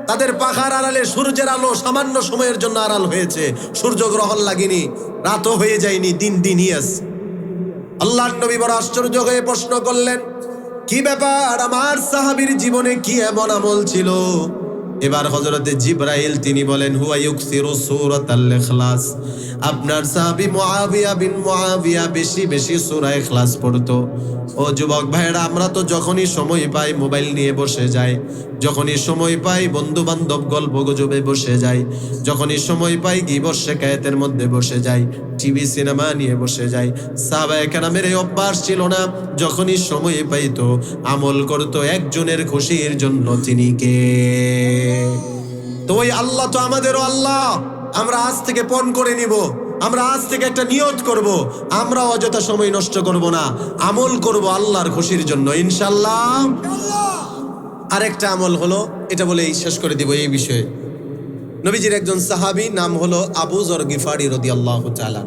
তাদের পাখার আড়ালে সূর্যের আলো সামান্য সময়ের জন্য আড়াল হয়েছে, সূর্যগ্রহণ লাগেনি, রাতও হয়ে যায়নি, দিন দিনই আছে। আল্লাহর নবী বড় আশ্চর্য হয়ে প্রশ্ন করলেন, কি ব্যাপার, আমার সাহাবীর জীবনে কি এমন আমল ছিল? এবার হযরতে জিবরাইল তিনি বলেন, হুয়া ইউকসিরু সূরাতাল ইখলাস, আপনার সাহাবী মুআবিয়া বিন মুআবিয়া বেশি বেশি সূরা ইখলাস পড়তো। ও যুবক ভাইরা, আমরা তো যখনই সময় পাই মোবাইল নিয়ে বসে যাই, যখনই সময় পাই বন্ধু বান্ধব গল্প গুজবে বসে যাই, যখনই সময় পাই গীবত শিকায়েতের মধ্যে বসে যাই, টিভি সিনেমা নিয়ে বসে যাই। সাহাবায়ে কেরামের এই অভ্যাস ছিল না, যখনই সময় পাইতো আমল করতো একজনের খুশির জন্য, তিনি কে? তো ওই আল্লাহ তো আমাদেরও আল্লাহ। আমরা আজ থেকে পণ করে নিব, আমরা আজ থেকে একটা নিয়ত করব, আমরা অযথা সময় নষ্ট করব না, আমল করব আল্লাহর খুশির জন্য ইনশাআল্লাহ। আরেকটা আমল হলো, এটা বলে শেষ করে দিব এই বিষয়ে। নবীজির একজন সাহাবী, নাম হলো আবু যর গিফারি রাদিয়াল্লাহু তাআলা।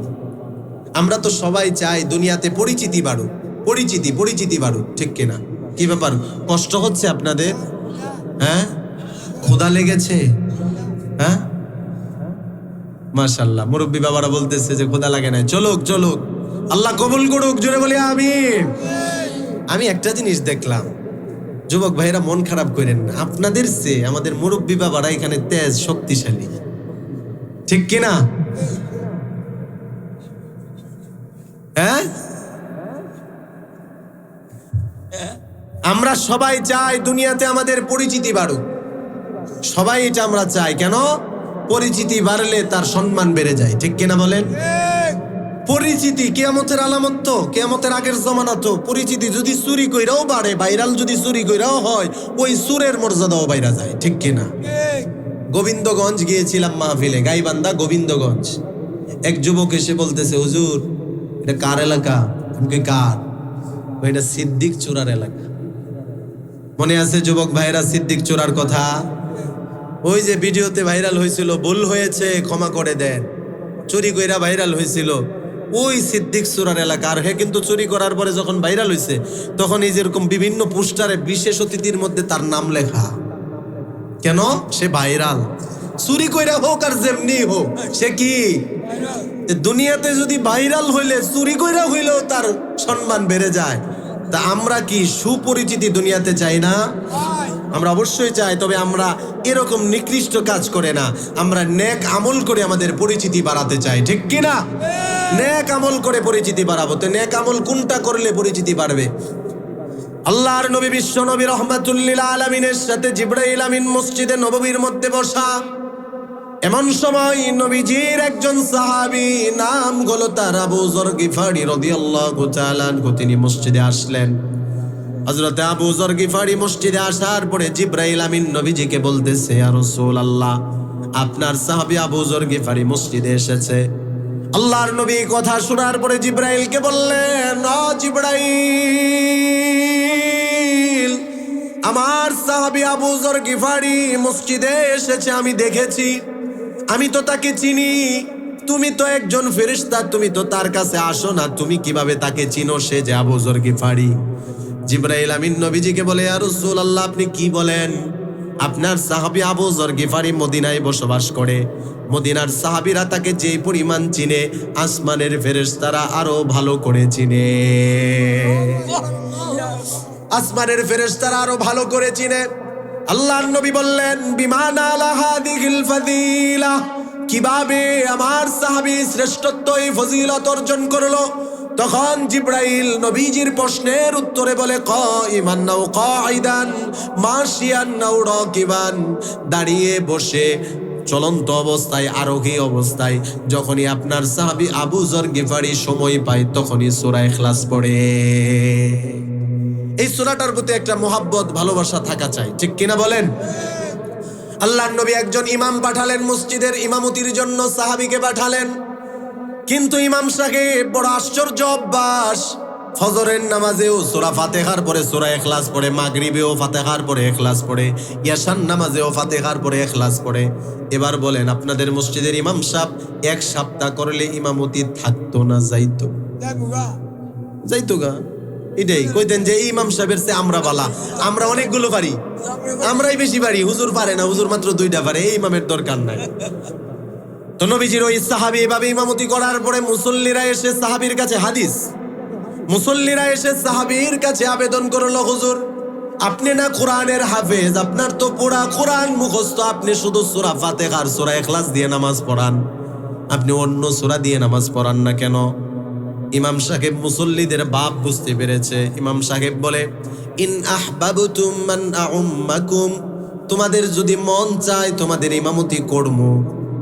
আমরা তো সবাই চাই দুনিয়াতে পরিচিতি বাড়ুক, পরিচিতি বাড়ুক, ঠিক কিনা? কি ব্যাপার, কষ্ট হচ্ছে আপনাদের? হ্যাঁ, ক্ষুধা লেগেছে? হ্যাঁ, মাশাআল্লাহ, মুরব্বী বাবারা বলতেছে যে ক্ষুধা লাগে না। চলুক চলুক, আল্লাহ কবুল করুক, জোরে বলি আমিন। আমি একটা জিনিস দেখলাম, যুবক ভাইরা মন খারাপ করেন না, আপনাদের চেয়ে আমাদের মুরব্বী বাবারা এখানে তেজ শক্তিশালী, ঠিক কিনা? হ্যাঁ, আমরা সবাই চাই দুনিয়াতে আমাদের পরিচিতি বাড়ুক, সবাই এটা আমরা চাই। কেন? পরিচিতি বাড়লে তার সম্মান বেড়ে যায়, ঠিক কিনা বলেন? পরিচিতি কিয়ামতের আলামত তো, কিয়ামতের আগের জমানা তো। পরিচিতি যদি চুরি কইরাও বাড়ে, ভাইরাল যদি চুরি কইরাও হয়, ওই সুরের মর্যাদাও বাইরা যায়, ঠিক কিনা? গোবিন্দগঞ্জ গিয়েছিলাম মাহফিলে, গাইবান্ধা গোবিন্দগঞ্জ। এক যুবক এসে বলতেছে, হুজুর এটা কার এলাকা? আমি কার? এটা সিদ্দিক চূড়ার এলাকা। মনে আছে যুবক ভাইরা সিদ্দিক চূড়ার কথা? ওই যে ভিডিওতে ভাইরাল হয়েছিল, ভুল হয়েছে ক্ষমা করে দেন, চুরি কইরা ভাইরাল হয়েছিল, ওই সিদ্দিক চূড়ার এলাকা। আর হে কিন্তু চুরি করার পরে যখন ভাইরাল হয়েছে, তখন এই যেরকম বিভিন্ন পোস্টারে বিশেষ অতিথির মধ্যে তার নাম লেখা। কেন? সে ভাইরাল। চুরি কইরা হোক আর যেমনি হোক, সে কি দুনিয়াতে যদি ভাইরাল হইলে, চুরি কইরা হইলেও তার সম্মান বেড়ে যায়। তা আমরা কি সুপরিচিতি দুনিয়াতে চাই না? আমরা অবশ্যই চাই, তবে আমরা এরকম নিকৃষ্ট কাজ করে না, আমরা নেক আমল করে আমাদের পরিচিতি বাড়াতে চাই, ঠিক কিনা? নেক আমল করে পরিচিতি বাড়াবো। তো নেক আমল কোনটা করলে পরিচিতি বাড়বে? আল্লাহর নবী বিশ্ব নবী রহমাতুল্লিল আলামিনের সাথে জিবরাইল আমিন মসজিদে নববীর মধ্যে বসা। এমন সময় নবীজির একজন সাহাবী, নাম হলো তার আবু যর গিফারি রাদিয়াল্লাহু তাআলা আনহু, তিনি মসজিদে আসলেন। হযরত আবু যর গিফারি মসজিদে আসার পরে জিবরাইল আমিন নবীজিকে বলতেছে, ইয়া রাসূলুল্লাহ, আপনার সাহাবী আবু যর গিফারি মসজিদে এসেছে। আল্লাহর নবী কথা শোনার পরে জিবরাইলকে বললেন, ও জিবরাইল, আমার সাহাবী আবু যর গিফারি মসজিদে এসেছে, আমি দেখেছি, আমি তো তাকে চিনি। তুমি তো একজন ফেরেশতা, তুমি তো তার কাছে আসো না, তুমি কিভাবে তাকে চিনো সে যে আবু যর গিফারি? জিবরাইল আমিন নবীজিকে বলে, ইয়া রাসূলুল্লাহ, আপনি কি বলেন? আপনার সাহাবী আবু যর গিফারি মদিনায় বসবাস করে। মদিনার সাহাবীরা তাকে যে পরিমাণ চিনে, আসমানের ফেরেশতারা আরো ভালো করে চিনে। আসমানের ফেরেশতারা আরো ভালো করে চিনে। আল্লাহর নবী বললেন, বিমান আলা হাদিহিল ফাদিলা, কিভাবে আমার সাহাবী শ্রেষ্ঠত্ব এই ফজিলত অর্জন করলো? তখন জিবরাইল নবীজির প্রশ্নের উত্তরে বলে, কাইমান নাও কাইদান, মাশিয়ান নাও রাকিবান, দাঁড়িয়ে বসে, চলন্ত অবস্থায়, আরোহী অবস্থায়, যখনই আপনার সাহাবী আবু যর গিফারি সময় পায়, তখনই সূরা ইখলাস পড়ে। এই সূরাটার প্রতি একটা মোহাব্বত, ভালোবাসা থাকা চাই, ঠিক কিনা বলেন? আল্লাহর নবী একজন ইমাম পাঠালেন, মসজিদের ইমামতির জন্য সাহাবীকে পাঠালেন। কিন্তু ইমাম সাহেব বড় আশ্চর্য অভ্যাস, ফজরের নামাজেও সূরা ফাতিহার পরে সূরা ইখলাস পড়ে, মাগরিবেও ফাতিহার পরে ইখলাস পড়ে, ইয়াশার নামাজেও ফাতিহার পরে ইখলাস পড়ে। এবার বলেন, আপনাদের মসজিদের ইমাম সাহেব এক সপ্তাহ করলে ইমামতি থাকতো না যাইতো? যাইতো গা। এটাই কইতেন যে এই ইমাম সাহেবের চেয়ে আমরা বালা, আমরা অনেকগুলো পারি, আমরাই বেশি পারি, হুজুর পারে না, হুজুর মাত্র 2টা পারে, এই ইমামের দরকার নাই। তো নবীজির ওই সাহাবী এভাবে ইমামতি করার পরে মুসল্লিরা এসে সাহাবীর কাছে মুসল্লিরা এসে সাহাবীর কাছে আবেদন করলো, হুজুর আপনি না কোরআনের হাফেজ, আপনার তো পুরা কোরআন মুখস্থ, আপনি শুধু সূরা ফাতিহা আর সূরা ইখলাস দিয়ে নামাজ পড়ান, আপনি অন্য সূরা দিয়ে নামাজ পড়ান না কেন? ইমাম সাহেব মুসল্লিদের ভাব বুঝতে পেরেছে। ইমাম সাহেব বলে, ইন আহবাবতুম মান আউম্মাকুম, তোমাদের যদি মন চায় তোমাদের ইমামতি করবো,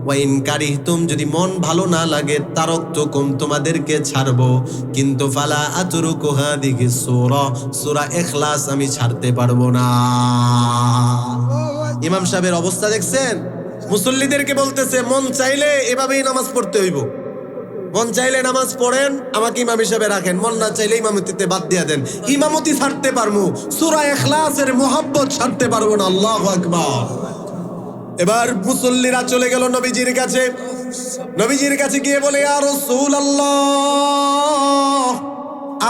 ওয়াইন কারিহতুম, যদি মন ভালো না লাগে, তারাকতুকুম, তোমাদেরকে ছাড়বো, কিন্তু ফালা আতরুকু হাদিহি সূরা ইখলাস আমি ছাড়তে পারবো না। ইমাম সাহেবের অবস্থা দেখছেন? মুসল্লিদেরকে বলতেছে, মন চাইলে এভাবেই নামাজ পড়তে হইব, মন চাইলে নামাজ পড়েন, আমাকে ইমাম হিসেবে রাখেন, মন না চাইলে ইমামতিতে বাদ দিয়ে দেন। ইমামতি ছাড়তে পারবো, সূরা ইখলাসের মোহাব্বত ছাড়তে পারবো না। আল্লাহু আকবার। এবার মুসল্লিরা চলে গেল নবীজির কাছে। নবীজির কাছে গিয়ে বলে, ইয়া রাসূলুল্লাহ,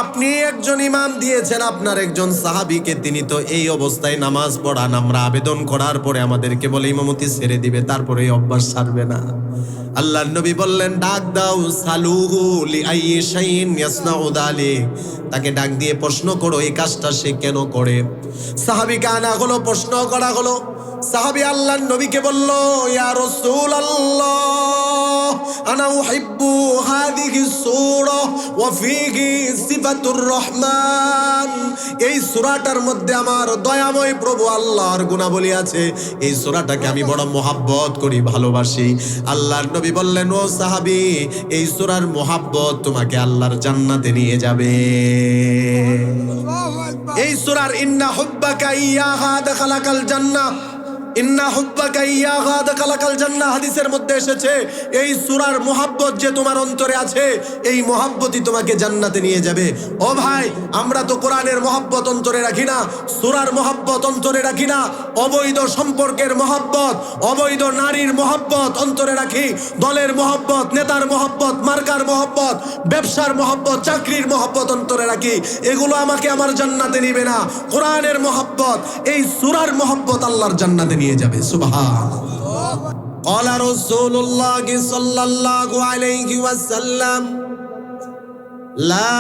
আপনি একজন ইমাম দিয়েছেন আপনার একজন সাহাবীকে, তিনি তো এই অবস্থায় নামাজ পড়ান, আমরা আবেদন করার পরে আমাদেরকে বলে ইমামতি ছেড়ে দিবে, তারপরে এই অভ্যাস ছাড়বে না। আল্লাহর নবী বললেন, ডাক দাও, সালুহু লিআইয়ি শাইইন ইয়াসনাউ যালিক, তাকে ডাক দিয়ে প্রশ্ন করো এই কাজটা সে কেন করে। সাহাবীকে আনা হলো, প্রশ্ন করা হলো। সাহাবী আল্লাহর নবীকে বলল, ইয়া রাসূলুল্লাহ, আনা উহিব্বু হাদিহি সূরা ওয়া ফীহি সিফাতুর রহমান, এই সূরাটার মধ্যে আমার দয়াময় প্রভু আল্লাহর গুণাবলী আছে, এই সূরাটাকে আমি বড় মোহাব্বত করি, ভালোবাসি। আল্লাহর নবী বললেন, ও সাহাবী, এই সূরার মোহাব্বত তোমাকে আল্লাহর জান্নাতে নিয়ে যাবে। এই সূরার ইন্না হুব্বাকা ইয়্যাহা দাখালাকাল জান্নাহ, ইন্না হুব্বাকা ইয়্যাহা দাখালাকাল জান্নাহ, হাদিসের মধ্যে এসেছে এই সূরার মোহাব্বত যে তোমার অন্তরে আছে, এই মোহাব্বতই তোমাকে জান্নাতে নিয়ে যাবে। ও ভাই, আমরা তো কোরআনের মোহাব্বত অন্তরে রাখি না, সূরার মোহাব্বত অন্তরে রাখি না, অবৈধ সম্পর্কের মোহাব্বত, অবৈধ নারীর মোহাব্বত অন্তরে রাখি, দলের মোহাব্বত, নেতার মোহাব্বত, মার্কার মোহাব্বত, ব্যবসার মোহাব্বত, চাকরির মোহাব্বত অন্তরে রাখি। এগুলো আমাকে আমার জান্নাতে নিবে না। কোরআনের মোহাব্বত, এই সূরার মোহাব্বত আল্লাহর জান্নাতে নিয়ে যাবে। সুবহানাল্লাহ। ক্বালা রাসূলুল্লাহ সাল্লাল্লাহু আলাইহি ওয়াসাল্লাম, লা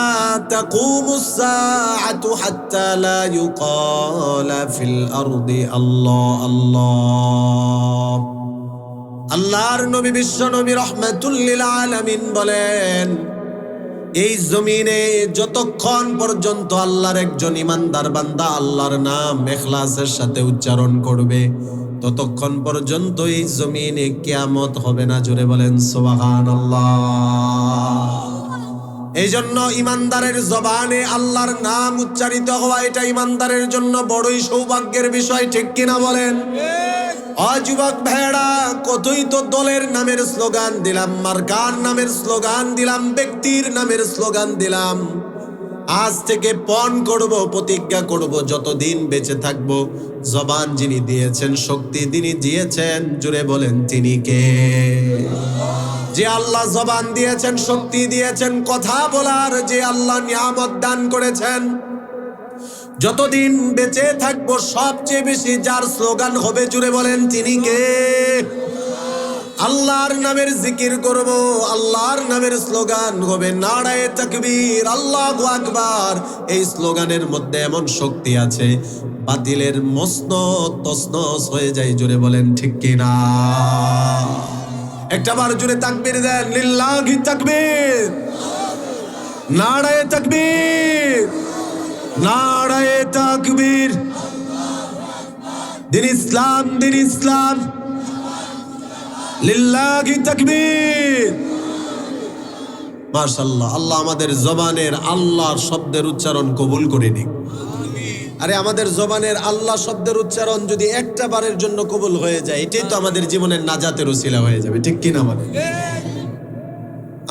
তাকুমুস সাআতু হাত্তা লা ইউকালা ফিল আরদি আল্লাহ আল্লাহ। আল্লাহর নবী বিশ্ব নবী রাহমাতুল লিল আলামিন বলেন, এই জমিনে যতক্ষণ পর্যন্ত আল্লাহর একজন ইমানদার বান্দা আল্লাহর নাম ইখলাসের সাথে উচ্চারণ করবে, ততক্ষণ পর্যন্ত এই জমিনে কিয়ামত হবে না। জোরে বলেন সুবহানাল্লাহ। এই জন্য ইমানদারের জবানে আল্লাহর নাম উচ্চারিত হওয়া, এটা ইমানদারের জন্য বড়ই সৌভাগ্যের বিষয়, ঠিক কিনা বলেন? যুবক ভাইরা, কতই তো দলের নামের স্লোগান দিলাম, মার্কার নামের স্লোগান দিলাম, ব্যক্তির নামের স্লোগান দিলাম। আজ থেকে পণ করব, প্রতিজ্ঞা করব, যতদিন বেঁচে থাকব, জবান যিনি দিয়েছেন, শক্তি যিনি দিয়েছেন, জুড়ে বলেন তিনি কে? যে আল্লাহ জবান দিয়েছেন, শক্তি দিয়েছেন, কথা বলার যে আল্লাহ নিয়ামত দান করেছেন, যতদিন বেঁচে থাকবো সবচেয়ে বেশি যার স্লোগান হবে, জুড়ে বলেন তিনি কে? আল্লাহর নামের জিকির করব, আল্লাহর নামের স্লোগান হবে নারায়ে তাকবীর, আল্লাহু আকবার। এই স্লোগানের মধ্যে এমন শক্তি আছে, বাতিলের মসনদ তসনস হয়ে যায়। জুড়ে বলেন ঠিক কিনা? একটাবার জুড়ে তাকবীর দেন, লিল্লাহি তাকবীর, নারায়ে তাকবীর, নারায়ে তাকবীর। দিন ইসলাম, দিন ইসলাম, লিল্লাহি তাকবীর। মাশাআল্লাহ। আল্লাহ আমাদের জবানের আল্লাহর শব্দের উচ্চারণ কবুল করে নিক। আরে আমাদের জবানের আল্লাহ শব্দের উচ্চারণ যদি একটা বারের জন্য কবুল হয়ে যায়, এটাই তো আমাদের জীবনের নাজাতের উসিলা হয়ে যাবে, ঠিক কিনা বলেন?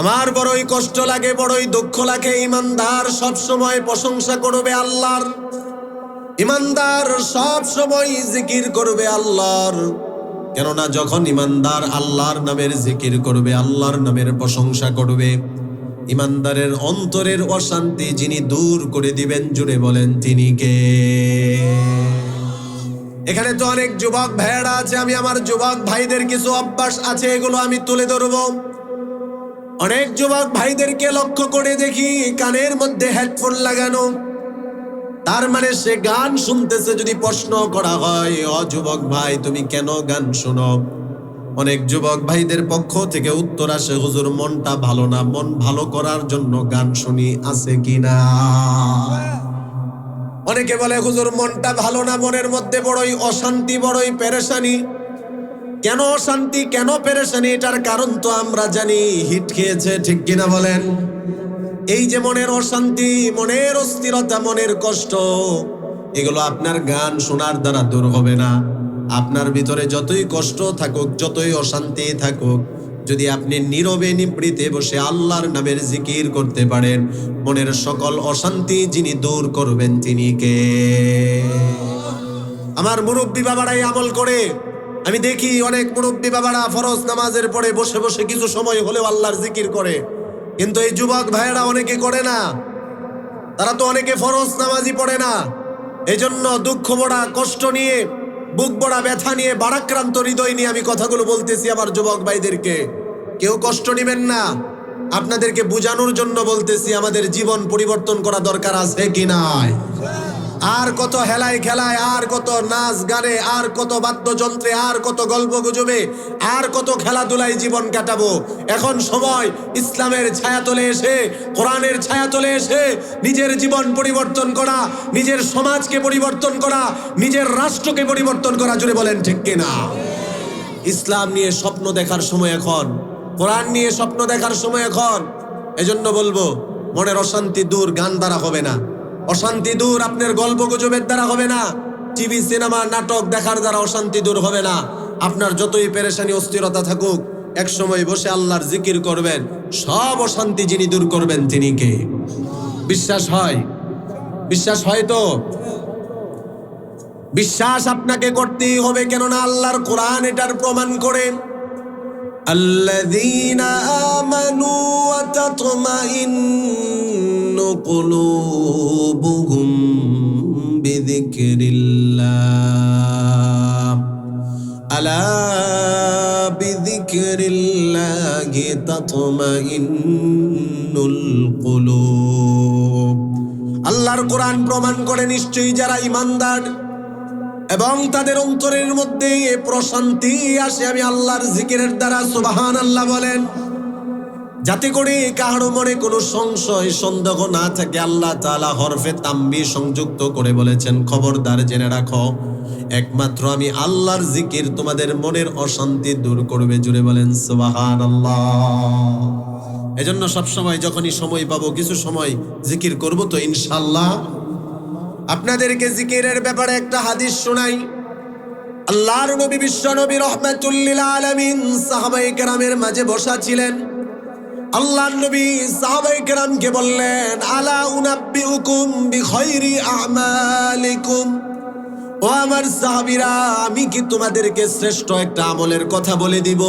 আমার বড়ই কষ্ট লাগে, বড়ই দুঃখ লাগে, ইমানদার সব সময় প্রশংসা করবে আল্লাহর, ইমানদার সব সময় জিকির করবে আল্লাহর। কেননা যখন ইমানদার আল্লাহর নামের জিকির করবে, আল্লাহর নামের প্রশংসা করবে, ইমানদারের অন্তরের অশান্তি যিনি দূর করে দিবেন, জুড়ে বলেন তিনি কে? এখানে তো অনেক যুবক ভাইয়েরা আছে, আমি আমার যুবক ভাইদের কিছু অভ্যাস আছে, এগুলো আমি তুলে ধরবো। অনেক যুবক ভাইদেরকে লক্ষ্য করে দেখি কানের মধ্যে হেডফোন লাগানো, তার মানে সে গান শুনতেছে। যদি প্রশ্ন করা হয়, ও যুবক ভাই তুমি কেন গান শোনো, অনেক যুবক ভাইদের পক্ষ থেকে উত্তর আসে, হুজুর মনটা ভালো না, মন ভালো করার জন্য গান শুনি, আছে কিনা? অনেকে বলে হুজুর মনটা ভালো না, মনের মধ্যে বড়ই অশান্তি, বড়ই পেরেশানি। কেন অশান্তি, কেন পেরেশানি, এটার কারণ তো আমরা জানি, হিট খেয়েছে, ঠিক কিনা বলেন? এই যে মনের অশান্তি, মনের অস্থিরতা, মনের কষ্ট, এগুলো আপনার গান শোনার দ্বারা দূর হবে না। আপনার ভিতরে যতই কষ্ট থাকুক, যতই অশান্তি থাকুক, যদি আপনি নীরবে নিবৃতে বসে আল্লাহর নামের জিকির করতে পারেন, মনের সকল অশান্তি যিনি দূর করবেন তিনি কে? আমার মুরব্বী বাবারাই আমল করে। আমি দেখি অনেক মুরব্বী বাবারা ফরজ নামাজের পরে বসে বসে কিছু সময় হলেও আল্লাহর জিকির করে, কিন্তু এই যুবক ভাইয়েরা অনেকে করে না। তারা তো অনেকে ফরজ নামাজই পড়ে না। এজন্য দুঃখ ভরা কষ্ট নিয়ে, বুক ভরা ব্যথা নিয়ে, ভারাক্রান্ত হৃদয় নিয়ে আমি কথাগুলো বলতেছি আমার যুবক ভাইদেরকে। কেউ কষ্ট নেবেন না, আপনাদেরকে বোঝানোর জন্য বলতেছি আমাদের জীবন পরিবর্তন করা দরকার আছে কি নাই। আর কত হেলায় খেলায়, আর কত নাচ গানে, আর কত বাদ্যযন্ত্রে, আর কত গল্প গুজবে, আর কত খেলাধুলায় জীবন কাটাবো। এখন সময় ইসলামের ছায়াতলে এসে, কোরআনের ছায়াতলে এসে নিজের জীবন পরিবর্তন করা, নিজের সমাজকে পরিবর্তন করা, নিজের রাষ্ট্রকে পরিবর্তন করা। জুড়ে বলেন ঠিক কিনা? ইসলাম নিয়ে স্বপ্ন দেখার সময় এখন, কোরআন নিয়ে স্বপ্ন দেখার সময় এখন। এজন্য বলবো, মনের অশান্তি দূর গান দ্বারা হবে না, অশান্তি দূর আপনার গল্প গুজবের দ্বারা হবে না, টিভি সিনেমা নাটক দেখার দ্বারা অশান্তি দূর হবে না। আপনার যতই পেরেশানি অস্থিরতা থাকুক, এক সময় বসে আল্লাহর জিকির করবেন, সব অশান্তি যিনি দূর করবেন তিনি কে? বিশ্বাস হয়? বিশ্বাস হয় তো? বিশ্বাস আপনাকে করতেই হবে, কেননা আল্লাহর কোরআন এটার প্রমাণ করে। আল্লাযীনা আমানু ওয়া তাতমাইন্নু কুলুবুহুম বিযিকরিল্লাহ, আলা বিযিকরিল্লাহি তাতমাইন্নুল কুলুব। আল্লাহর কোরআন প্রমাণ করে নিশ্চয়ই যারা ঈমানদার এবং তাদের অন্তরের মধ্যে প্রশান্তি আসে আমি আল্লাহর জিকিরের দ্বারা। সুবহানাল্লাহ বলেন, যাতে করে কারো মনে কোনো সংশয় সন্দেহ না থাকে। আল্লাহ তাআলা হরফে তামবি সংযুক্ত করে বলেছেন, খবরদার জেনে রাখো, একমাত্র আমি আল্লাহর জিকির তোমাদের মনের অশান্তি দূর করবে। জুড়ে বলেন সুবহানাল্লাহ। এজন্য সবসময় যখনই সময় পাবো কিছু সময় জিকির করব তো ইনশাআল্লাহ। আপনাদেরকে জিকিরের ব্যাপারে একটা হাদিস শোনাই। আল্লাহর নবী বিশ্ব নবী রাহমাতুল লিল আলামিন সাহাবায়ে কেরামের মাঝে বসা ছিলেন। আল্লাহর নবী সাহাবায়ে কেরামকে বললেন, আলা উনাব্বিউকুম বিখাইরি আমালিকুম, ও আমার সাহাবীরা, আমি কি তোমাদেরকে শ্রেষ্ঠ একটা আমলের কথা বলে দিব?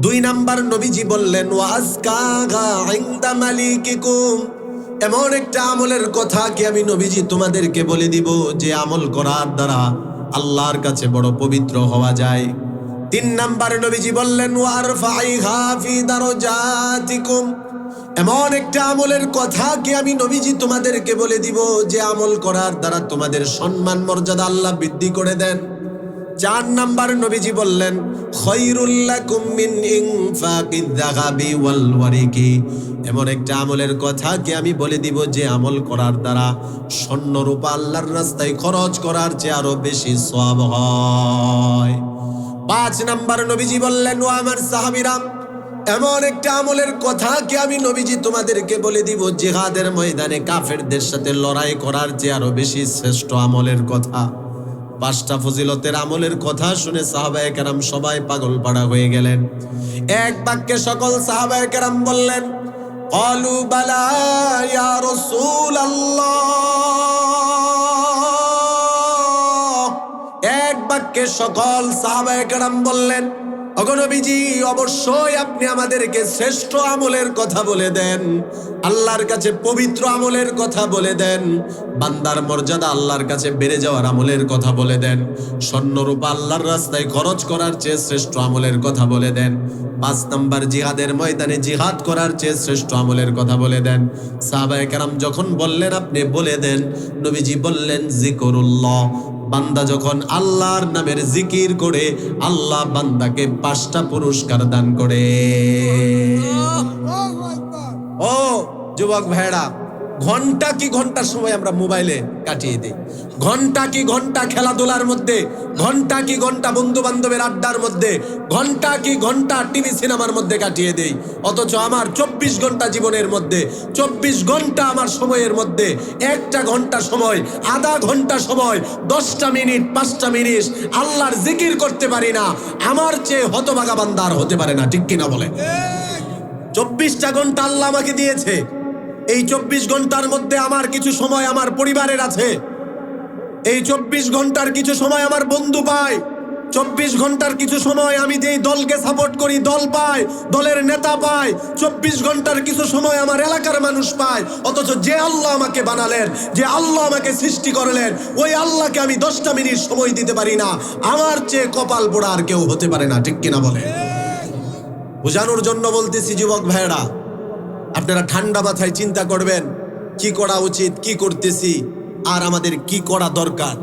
2 নাম্বার নবীজি বললেন, ওয়া আসকাগা ইনদা মালিকিকুম, এমন একটা আমলের কথা কি আমি নবীজি তোমাদেরকে বলে দিব যে আমল করার দ্বারা আল্লাহর কাছে বড় পবিত্র হওয়া যায়। 3 নাম্বার নবীজি বললেন, ওয়ারফাইহা ফি দারাজাতিকুম, এমন একটা আমলের কথা কি আমি নবীজি তোমাদেরকে বলে দিব যে আমল করার দ্বারা তোমাদের সম্মান মর্যাদা আল্লাহ বৃদ্ধি করে দেন। 4 নাম্বার নবীজি বললেন, খায়রুল লাকুম মিন ইনফাকিয যাহাবি ওয়াল ওয়ারিকি, এমন একটা আমলের কথা কি আমি বলে দিব যে আমল করার দ্বারা স্বর্ণ রূপা আল্লাহর রাস্তায় খরচ করার চেয়ে আরো বেশি সওয়াব হয়। 5 নাম্বার নবীজি বললেন, ও আমার সাহাবীরা, এমন একটা আমলের কথা কি আমি নবীজি তোমাদেরকে বলে দিব জিহাদের ময়দানে কাফেরদের সাথে লড়াই করার চেয়ে আরো বেশি শ্রেষ্ঠ আমলের কথা। 5টা ফজিলতের আমলের কথা শুনে সাহাবায়ে কেরাম সবাই পাগল পাড়া হয়ে গেলেন। এক বাক্যে সকল সাহাবায়ে কেরাম বললেন, ক্বালু বালা ইয়া রাসূলুল্লাহ। এক বাক্যে সকল সাহাবায়ে কেরাম বললেন, ওগো নবীজি, অবশ্যই আপনি আমাদেরকে শ্রেষ্ঠ আমলের কথা বলে দেন, আল্লাহর কাছে পবিত্র আমলের কথা বলে দেন, বান্দার মর্যাদা আল্লাহর কাছে বেড়ে যাওয়ার আমলের কথা বলে দেন, স্বর্ণরূপা আল্লাহর রাস্তায় খরচ করার চেয়ে শ্রেষ্ঠ আমলের কথা বলে দেন। 5 নাম্বার জিহাদের ময়দানে জিহাদ করার চেয়ে শ্রেষ্ঠ আমলের কথা বলে দেন। সাহাবায়ে কেরাম যখন বললেন আপনি বলে দেন, নবীজি বললেন, জিকরুল্লাহ, বান্দা যখন আল্লাহর নামের জিকির করে আল্লাহ বান্দাকে 5টা পুরস্কার দান করে। ও যুবক ভাইরা, ঘন্টা কি ঘন্টা সময় আমরা মোবাইলে কাটিয়ে দিই, ঘন্টা কি ঘন্টা খেলাধুলার মধ্যে, ঘন্টা কি ঘন্টা বন্ধু বান্ধবের আড্ডার মধ্যে, ঘন্টা কি ঘন্টা টিভি সিনেমার মধ্যে কাটিয়ে দেই। অথচ আমার 24 ঘন্টা জীবনের মধ্যে, 24 ঘন্টা আমার সময়ের মধ্যে 1টা ঘন্টা সময়, আধা ঘন্টা সময়, 10টা মিনিট, 5টা মিনিট আল্লাহর জিকির করতে পারি না। আমার চেয়ে হতভাগা বান্দা আর হতে পারে না, ঠিক কিনা বলে? 24টা ঘন্টা আল্লাহ আমাকে দিয়েছে। এই 24 ঘন্টার মধ্যে আমার কিছু সময় আমার পরিবারের আছে, এই 24 ঘন্টার কিছু সময় আমার বন্ধু পায়, 24 ঘন্টার কিছু সময় আমি যেই দলকে সাপোর্ট করি দল পায়, দলের নেতা পায়, 24 ঘন্টার কিছু সময় আমার এলাকার মানুষ পায়। অথচ যে আল্লাহ আমাকে বানালেন, যে আল্লাহ আমাকে সৃষ্টি করলেন, ওই আল্লাহকে আমি 10টা মিনিট সময় দিতে পারি না। আমার চেয়ে কপাল পোড়া আর কেউ হতে পারে না, ঠিক কিনা বলে? বোঝানোর জন্য বলতেছি যুবক ভাইয়েরা, আপনারা ঠান্ডা মাথায় চিন্তা করবেন কি করা উচিত, কি করতেছি, আর আমাদের কি করা দরকার।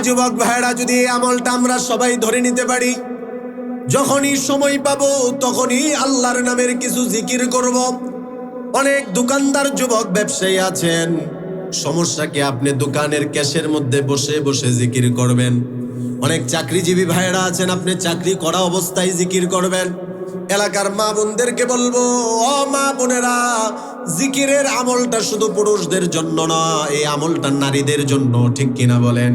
যুবক ভাইয়েরা, যদি এই আমলটা আমরা সবাই ধরে নিতে পারি, যখনই সময় পাবো তখনই আল্লাহর নামের কিছু জিকির করব। অনেক দোকানদার যুবক ব্যবসায়ী আছেন, সমস্যা কি আপনি দোকানের ক্যাশের মধ্যে বসে বসে জিকির করবেন। অনেক চাকরিজীবী ভাইয়েরা আছেন, আপনি চাকরি করা অবস্থায় জিকির করবেন। এলাকার মা বোনদেরকে বলবো, ও মা বোনেরা, জিকিরের আমলটা শুধু পুরুষদের জন্য না, এই আমলটা নারীদের জন্য, ঠিক কিনা বলেন?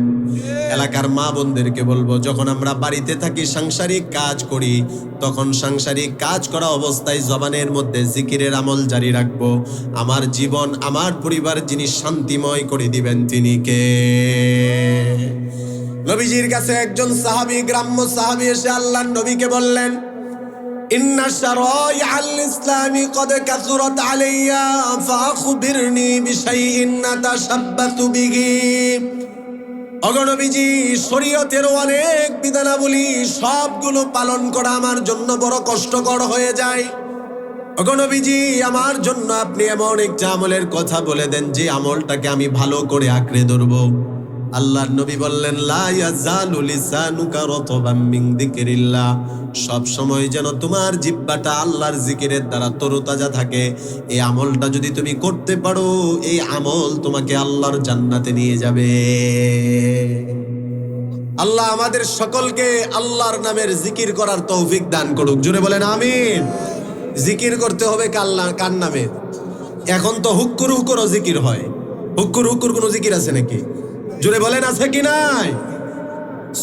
এলাকার মা বোনদেরকে বলবো, যখন আমরা বাড়িতে থাকি, সাংসারিক কাজ করি, তখন সাংসারিক কাজ করা অবস্থায় জবানের মধ্যে জিকিরের আমল জারি রাখবো। আমার জীবন, আমার পরিবার যিনি শান্তিময় করে দিবেন তিনি কে? নবীজির কাছে একজন সাহাবী, গ্রাম্য সাহাবী এসে আল্লাহর নবীকে বললেন, ইন্না শারাইআল ইসলামি কদ কাসুরাত আলাইয়া ফাখবিরনি বিশাইইন নাতাশাব্বাতু বিহি। ওগো নবীজি, শরীয়তের অনেক বিধানাবলী সবগুলো পালন করা আমার জন্য বড় কষ্টকর হয়ে যায়। ওগো নবীজি, আমার জন্য আপনি এমন একটা আমলের কথা বলে দেন যে আমলটাকে আমি ভালো করে আঁকড়ে ধরবো। আল্লাহর নবী বললেন, লা ইয়াজালু লিসানুকা রাতবাম মিন যিকরিল্লাহ। সব সময় যেন তোমার জিহ্বাটা আল্লাহর জিকিরের দ্বারা তরতাজা থাকে। এই আমলটা যদি তুমি করতে পারো, এই আমল তোমাকে আল্লাহর জান্নাতে নিয়ে যাবে। আল্লাহ আমাদের সকলকে আল্লাহর নামের জিকির করার তৌফিক দান করুক। জোরে বলেন আমিন। জিকির করতে হবে কার নামে? এখন তো হুক্কুর হুক্কুরও জিকির হয়। হুক্কুর হুক্কুর কোনো জিকির আছে নাকি? জোরে বলেন আছে কি নাই?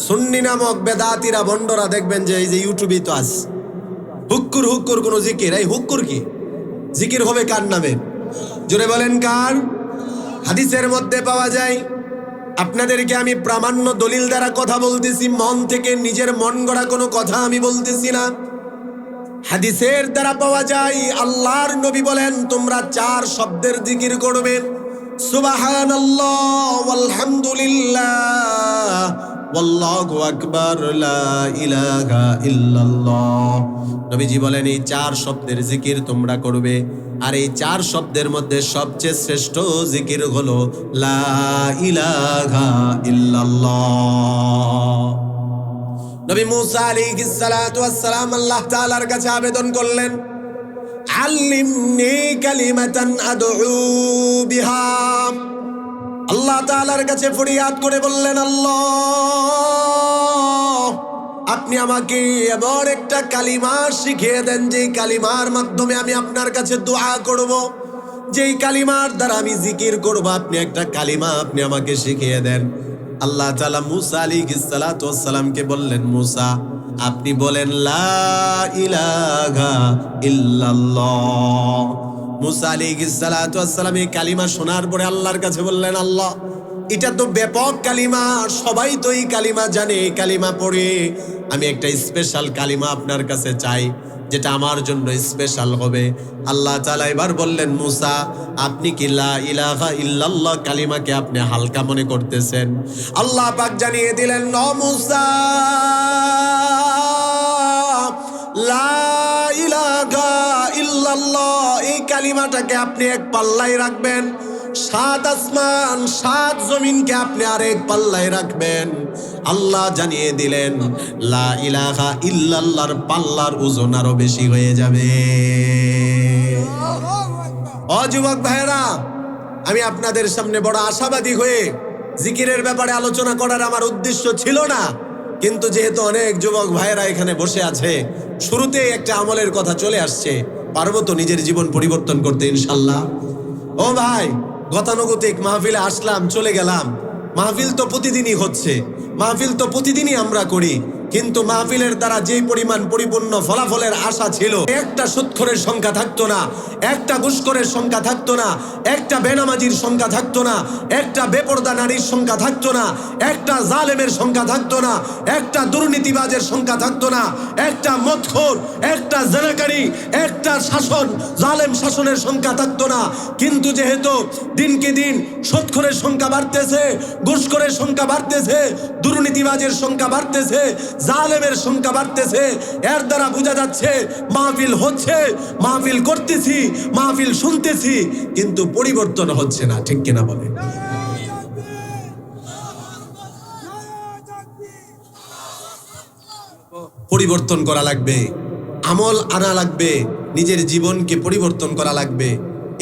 সুন্নি নামক বেদাতিরা, ভণ্ডরা দেখবেন যে এই যে ইউটিউবে তো আছে হুক্কুর হুক্কুর কোনো জিকির। এই হুক্কুর কি? জিকির হবে কার নামে? জোরে বলেন কার? হাদিসের মধ্যে পাওয়া যায়। আপনাদেরকে আমি প্রামাণ্য দলিল দ্বারা কথা বলতেছি, মন থেকে নিজের মন গড়া কোনো কথা আমি বলতেছি না। হাদিসের দ্বারা পাওয়া যায়, আল্লাহর নবী বলেন, তোমরা 4 শব্দের জিকির করবে, সুবহানাল্লাহ ওয়ালহামদুলিল্লাহ ওয়াল্লাহু আকবার, লা ইলাহা ইল্লাল্লাহ। নবীজি বলেন, এই 4 শব্দের জিকির তোমরা করবে। আর এই 4 শব্দের মধ্যে সবচেয়ে শ্রেষ্ঠ জিকির হলো লা ইলাহা ইল্লাল্লাহ। নবী মুসা আলাইহিস সালাতু ওয়াস সালাম আল্লাহ তাআলার কাছে আবেদন করলেন, আল্লিমনি কালিমাতান আদউ বিহা। আল্লাহ তাআলার কাছে ফরিয়াদ করে বললেন, আল্লাহ, আপনি আমাকে এমন একটা কালিমা শিখিয়ে দেন যেই কালিমার মাধ্যমে আমি আপনার কাছে দোয়া করব, যেই কালিমার দ্বারা আমি জিকির করব। আপনি একটা কালিমা আপনি আমাকে শিখিয়ে দেন। আল্লাহ তাআলা মুসা আলাইহিস সালাতু ওয়াস সালামকে বললেন, মুসা, আপনি বলেন লা ইলাহা ইল্লাল্লাহ। মুসা আলাইহিস সালাতু ওয়াস সালাম এই কালিমা শোনার পরে আল্লাহর কাছে বললেন, আল্লাহ, এটা তো ব্যাপক কালিমা, সবাই তো এই কালিমা জানে। এই কালিমা পড়ে আমি একটা স্পেশাল কালিমা আপনার কাছে চাই, যেটা আমার জন্য স্পেশাল হবে। আল্লাহ তাআলা এবার বললেন, মুসা, আপনি কি লা ইলাহা ইল্লাল্লাহ কালিমাকে আপনি হালকা মনে করতেছেন? আল্লাহ পাক জানিয়ে দিলেন, ন মুসা, লা ইলাহা ইল্লাল্লাহ এই কালিমাটাকে আপনি এক পাল্লায় রাখবেন, 7 আসমান 7 জমিনকে আপনি আরেক পাল্লায় রাখবেন। আল্লাহ জানিয়ে দিলেন, লা ইলাহা ইল্লাল্লাহর পাল্লার ওজন আরো বেশি হয়ে যাবে। ও যুবক ভাইরা, আমি আপনাদের সামনে বড় আশাবাদী হয়ে জিকিরের ব্যাপারে আলোচনা করার আমার উদ্দেশ্য ছিল না, কিন্তু যেহেতু অনেক যুবক ভাইরা এখানে বসে আছে, শুরুতেই একটা আমলের কথা চলে আসছে, পারবো তো নিজের জীবন পরিবর্তন করতে ইনশাল্লাহ? ও ভাই, গতানুগতিক মাহফিলে আসলাম, চলে গেলাম। মাহফিল তো প্রতিদিনই হচ্ছে, মাহফিল তো প্রতিদিনই আমরা করি, কিন্তু মাহফিলের দ্বারা যেই পরিমাণ পরিপূর্ণ ফলাফলের আশা ছিল, একটা সুদখোরের সংখ্যা থাকতো না, একটা ঘুষখোরের সংখ্যা থাকতো না, একটা বেনামাজির সংখ্যা থাকতো না, একটা বেপরদা নারীর সংখ্যা থাকতো না, একটা জালেমের সংখ্যা থাকতো না, একটা দুর্নীতিবাজের সংখ্যা থাকতো না, একটা মদখোর, একটা জেনাকারী, একটা শাসন জালেম শাসনের সংখ্যা থাকতো না। কিন্তু যেহেতু দিনকে দিন সুদখোরের সংখ্যা বাড়তেছে, ঘুষখোরের সংখ্যা বাড়তেছে, দুর্নীতিবাজের সংখ্যা বাড়তেছে, জালেমের সংখ্যা বাড়তেছে, এর দ্বারা বোঝা যাচ্ছে মাহফিল হচ্ছে, মাহফিল করতেছি, মাহফিল শুনতেছি, কিন্তু পরিবর্তন হচ্ছে না। ঠিক কিনা বলেন? পরিবর্তন করা লাগবে, আমল আনা লাগবে, নিজের জীবনকে পরিবর্তন করা লাগবে।